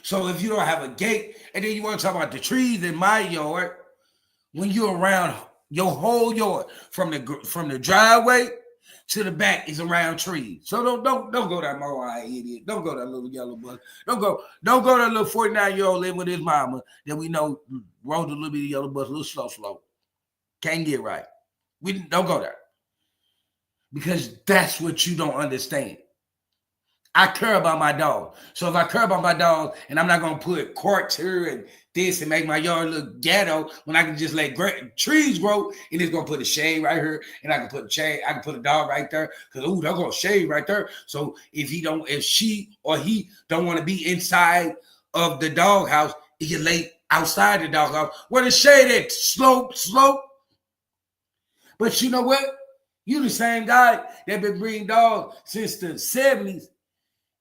So if you don't have a gate, and then you want to talk about the trees in my yard, when you're around your whole yard, from the driveway to the back is around trees. So don't go that moron idiot. Don't go that little yellow bus. Don't go that little 49-year-old living with his mama that we know rode a little bit of yellow bus, a little slow. Can't get right. We don't go there. Because that's what you don't understand. I care about my dog. So if I care about my dog and I'm not going to put quartz here and this and make my yard look ghetto when I can just let trees grow and it's going to put a shade right here and I can put a dog right there because, ooh, they're going to shade right there. So if she or he don't want to be inside of the dog house, he can lay outside the dog house where the shade at, slope. But you know what? You the same guy that been breeding dogs since the 70s.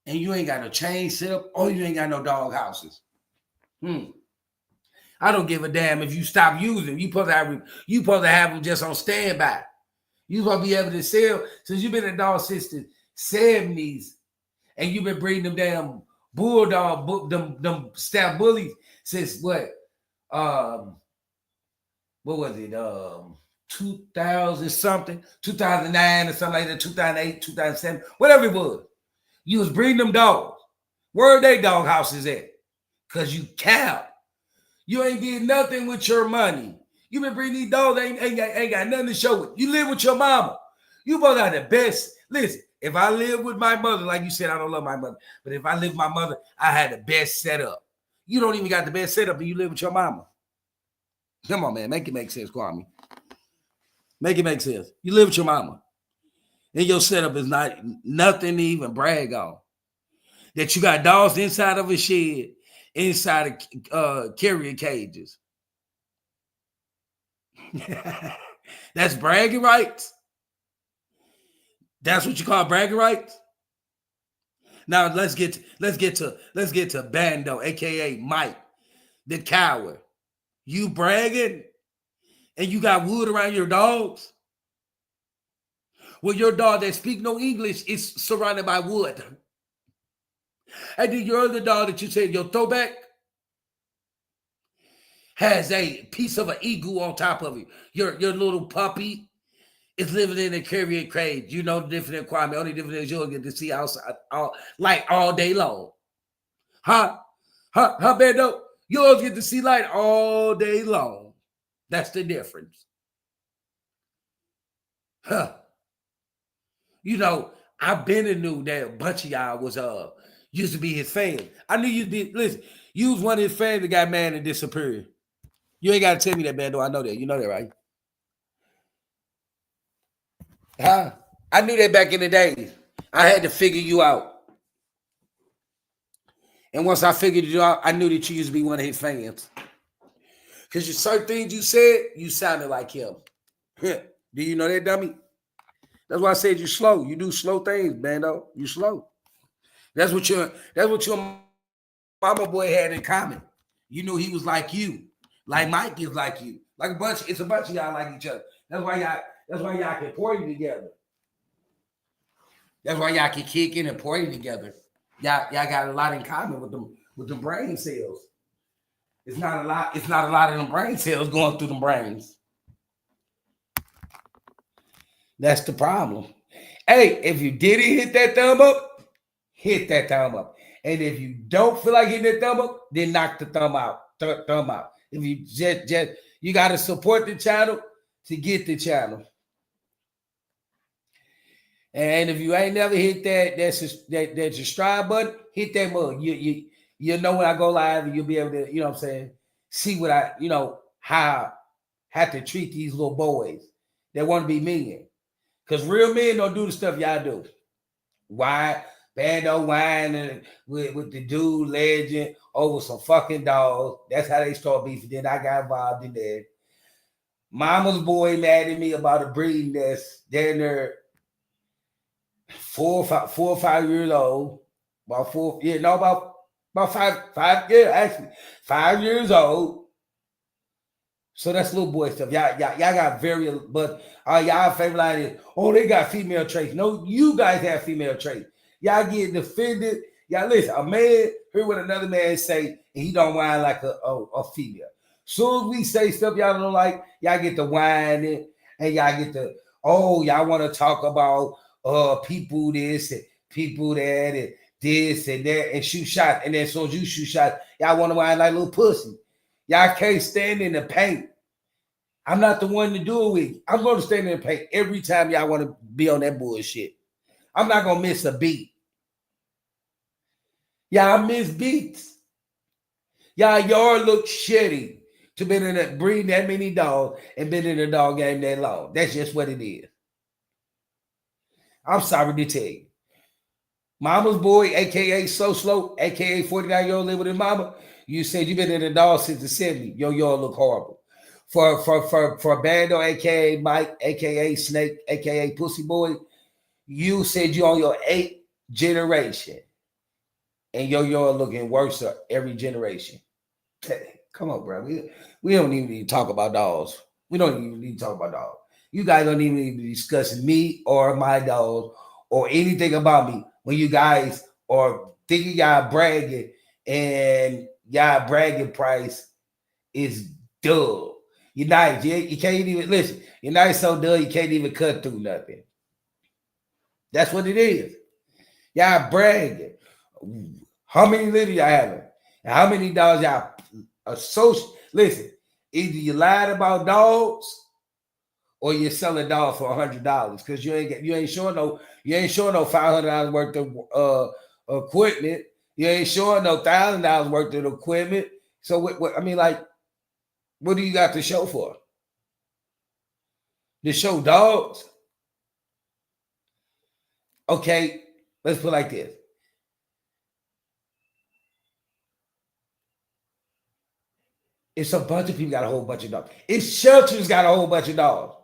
And you ain't got no chain set up, or you ain't got no dog houses. I don't give a damn if you stop using them. You supposed to have them just on standby. You supposed to be able to sell since you've been a dog since the 70s, and you've been breeding them damn bulldog, them staff bullies since what? What was it? 2000 something, 2009 or something like that, 2008, 2007, whatever it was. You was breeding them dogs. Where are they dog houses at? Because you cow. You ain't did nothing with your money. You been breeding these dogs, ain't got nothing to show it. You live with your mama. You both are the best. Listen, if I live with my mother, like you said, I don't love my mother. But if I live with my mother, I had the best setup. You don't even got the best setup, and you live with your mama. Come on, man. Make it make sense, Kwame. Make it make sense. You live with your mama. And your setup is nothing to even brag on. That you got dogs inside of a shed, inside of carrier cages. That's bragging rights. That's what you call bragging rights. Now let's get to Bando, aka Mike, the coward. You bragging, and you got wood around your dogs. Well, your dog that speak no English is surrounded by wood. And then your other dog that you said, your throwback, has a piece of an eagle on top of it. Your little puppy is living in a carrier cage. You know the difference in Kwame. Only difference is you'll get to see outside all day long. Huh, Bando? You'll get to see light all day long. That's the difference. Huh. You know, I've been and knew that a bunch of y'all was used to be his fan. I knew you did. Listen, you was one of his fans that got mad and disappeared. You ain't got to tell me that, Bando. I know that. You know that, right? Huh? I knew that back in the days. I had to figure you out. And once I figured you out, I knew that you used to be one of his fans. Because certain things you said, you sounded like him. Do you know that, dummy? That's why I said you're slow. You do slow things, Bando. You slow. That's what your mama boy had in common. You knew he was like you. Like Mike is like you. It's a bunch of y'all like each other. That's why y'all can party together. That's why y'all can kick in and party together. Y'all got a lot in common with them brain cells. It's not a lot of them brain cells going through them brains. That's the problem. Hey, if you didn't hit that thumb up, hit that thumb up. And if you don't feel like hitting that thumb up, then knock the thumb out. Thumb out. If you just you got to support the channel to get the channel. And if you ain't never hit that subscribe button, hit that mug. You know when I go live, and you'll be able to, you know what I'm saying, see what how to treat these little boys that want to be men. Because real men don't do the stuff y'all do. Why? Bando whining with the dude legend over some fucking dogs. That's how they start beefing. Then I got involved in there. Mama's boy mad at me about a breeding that's they're 4 or 5 years old. About 5 years old. So that's little boy stuff. Y'all got but y'all favorite line is, oh, they got female traits. No, you guys have female traits. Y'all get defended. Y'all listen, a man heard what another man say, and he don't whine like a female. Soon as we say stuff y'all don't like, y'all get to whining, and y'all get to, y'all want to talk about people this and people that and this and that and shoot shots. And then as soon as you shoot shots, y'all want to whine like little pussy. Y'all can't stand in the paint. I'm not the one to do it with. I'm going to stand in the paint every time y'all want to be on that bullshit. I'm not going to miss a beat. Y'all miss beats. Y'all look shitty to been in that breeding that many dogs and been in the dog game that long. That's just what it is. I'm sorry to tell you. Mama's boy, a.k.a. So Slow, a.k.a. 49-year-old live with his mama, you said you've been in the dog since the 70s. Y'all look horrible. For Bando, a.k.a. Mike, a.k.a. Snake, a.k.a. Pussy Boy, you said you on your 8th generation. And y'all looking worse every generation. Come on, bro. We don't even need to talk about dogs. We don't even need to talk about dogs. You guys don't even need to be discussing me or my dogs or anything about me when you guys are thinking y'all bragging and y'all bragging price is dull. You're nice. You can't even listen. You're not so dull you can't even cut through nothing. That's what it is. Y'all bragging. How many litters y'all having? And how many dogs y'all associate? Listen, either you lied about dogs or you're selling dogs for $100 because you ain't showing no $500 worth of equipment. You ain't showing no $1,000 worth of equipment. So what do you got to show for? To show dogs? Okay, let's put it like this. It's a bunch of people got a whole bunch of dogs. It's shelters got a whole bunch of dogs.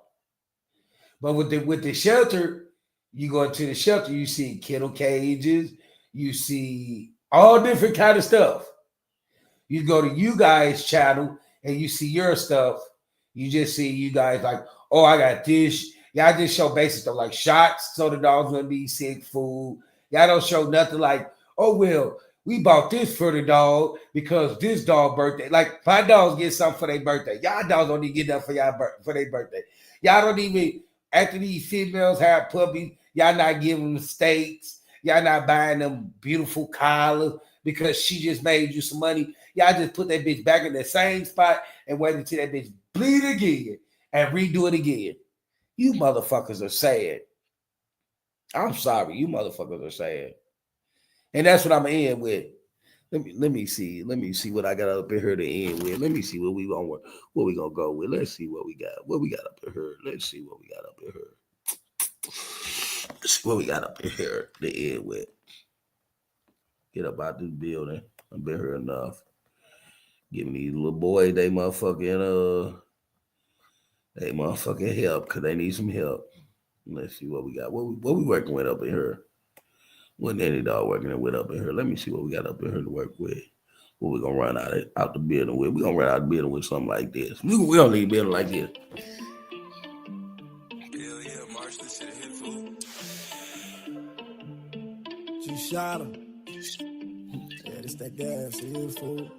But with the shelter, you go into the shelter, you see kennel cages, you see all different kind of stuff. You go to you guys' channel and you see your stuff. You just see you guys like, oh, I got this. Y'all just show basic stuff like shots so the dog's gonna be sick, food. Y'all don't show nothing like, oh, well, we bought this for the dog because this dog birthday. Like my dogs get something for their birthday. Y'all dogs don't even get nothing for their birthday. Y'all don't even, after these females have puppies, y'all not giving them steaks. Y'all not buying them beautiful collars because she just made you some money. Y'all just put that bitch back in the same spot and wait until that bitch bleed again and redo it again. You motherfuckers are sad. I'm sorry. You motherfuckers are sad. And that's what I'm gonna end with. Let me see what I got up in here to end with. Let me see what we gonna go with. Let's see what we got. What we got up in here. Let's see what we got up in here. Let's see what we got up in here to end with. Get up out this building. I've been here enough. Giving these little boys they motherfucking help because they need some help. Let's see what we got. What we working with up in here? What any dog working with up in here? Let me see what we got up in here to work with. What we gonna run out the building with? We gonna run out the building with something like this. We don't need a building like this. Hell yeah, March, this shit hit fool. She shot him. Yeah, this that gas, hit fool.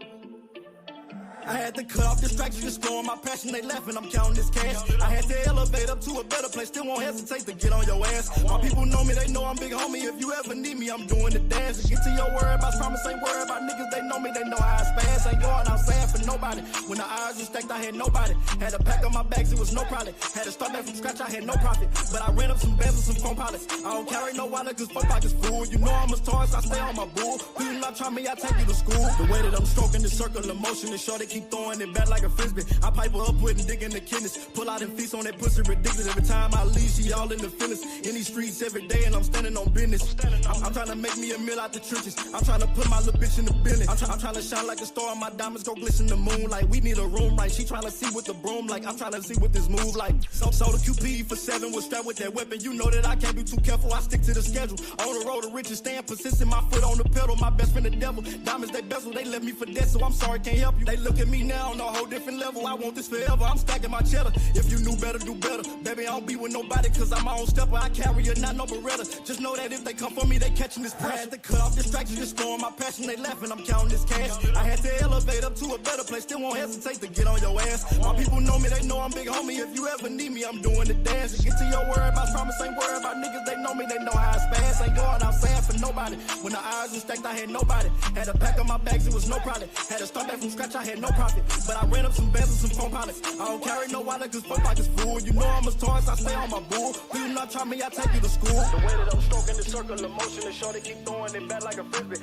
I had to cut off distractions, exploring my passion. They laughing, I'm counting this cash. I had to elevate up to a better place. Still won't hesitate to get on your ass. My people know me, they know I'm big homie. If you ever need me, I'm doing the dance. Get to your whereabouts, promise ain't worry about niggas. They know me, they know how I spaz. Ain't going outside for nobody. When the eyes were stacked, I had nobody. Had to pack up my bags, it was no problem. Had to start back from scratch, I had no profit. But I ran up some bands with some phone pilots. I don't carry no wallet, cause fuck pockets full. You know I'm a star, so I stay on my bull. Please not try me, I take you to school. The way that I'm stroking the circle of motion, is sure they keep keep throwing it back like a frisbee. I pipe her up, putting dick in the kidneys. Pull out them feast on that pussy ridiculous. Every time I leave, she all in the feelings. In these streets every day, and I'm standing on business. I'm trying to make me a meal out the trenches. I'm trying to put my little bitch in the business. I'm trying to shine like a star. My diamonds go glisten the moon. Like we need a room, right? She trying to see with the broom. Like I'm trying to see what this move like. So the QP for 7 was strapped with that weapon. You know that I can't be too careful. I stick to the schedule. On the road to riches, staying persistent. My foot on the pedal. My best friend the devil. Diamonds they bezel. They left me for dead, so I'm sorry, can't help you. They look at me now on a whole different level. I want this forever. I'm stacking my cheddar. If you knew better, do better. Baby, I don't be with nobody, cause I'm my own stepper. I carry a not no Beretta. Just know that if they come for me, they catching this pressure. I had to cut off distractions, just throwing my passion. They laughing, I'm counting this cash. I had to elevate up to a better place. Still won't hesitate to get on your ass. My people know me, they know I'm big homie. If you ever need me, I'm doing the dance. And get to your word about promise, ain't worried about niggas. They know me, they know how I spaz. Ain't going outside for nobody. When the eyes was stacked, I had nobody. Had to pack up my bags, it was no problem. Had to start back from scratch, I had no profit. But I ran up some bands and some phone pilots. I don't carry no wallet, cause phone pockets full. You know I'm a Taurus, I stay on my bull. Please do not try me, I take you to school. The way that I'm stroking the circle of motion, and sure they keep throwing it back like a frisbee.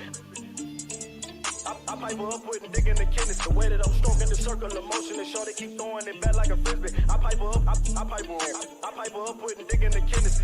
I pipe her up, putting dick in the kidneys. The way that I'm stroking the circle of motion, and sure they keep throwing it back like a frisbee. I pipe her up, I pipe her up, putting dick in the kidneys.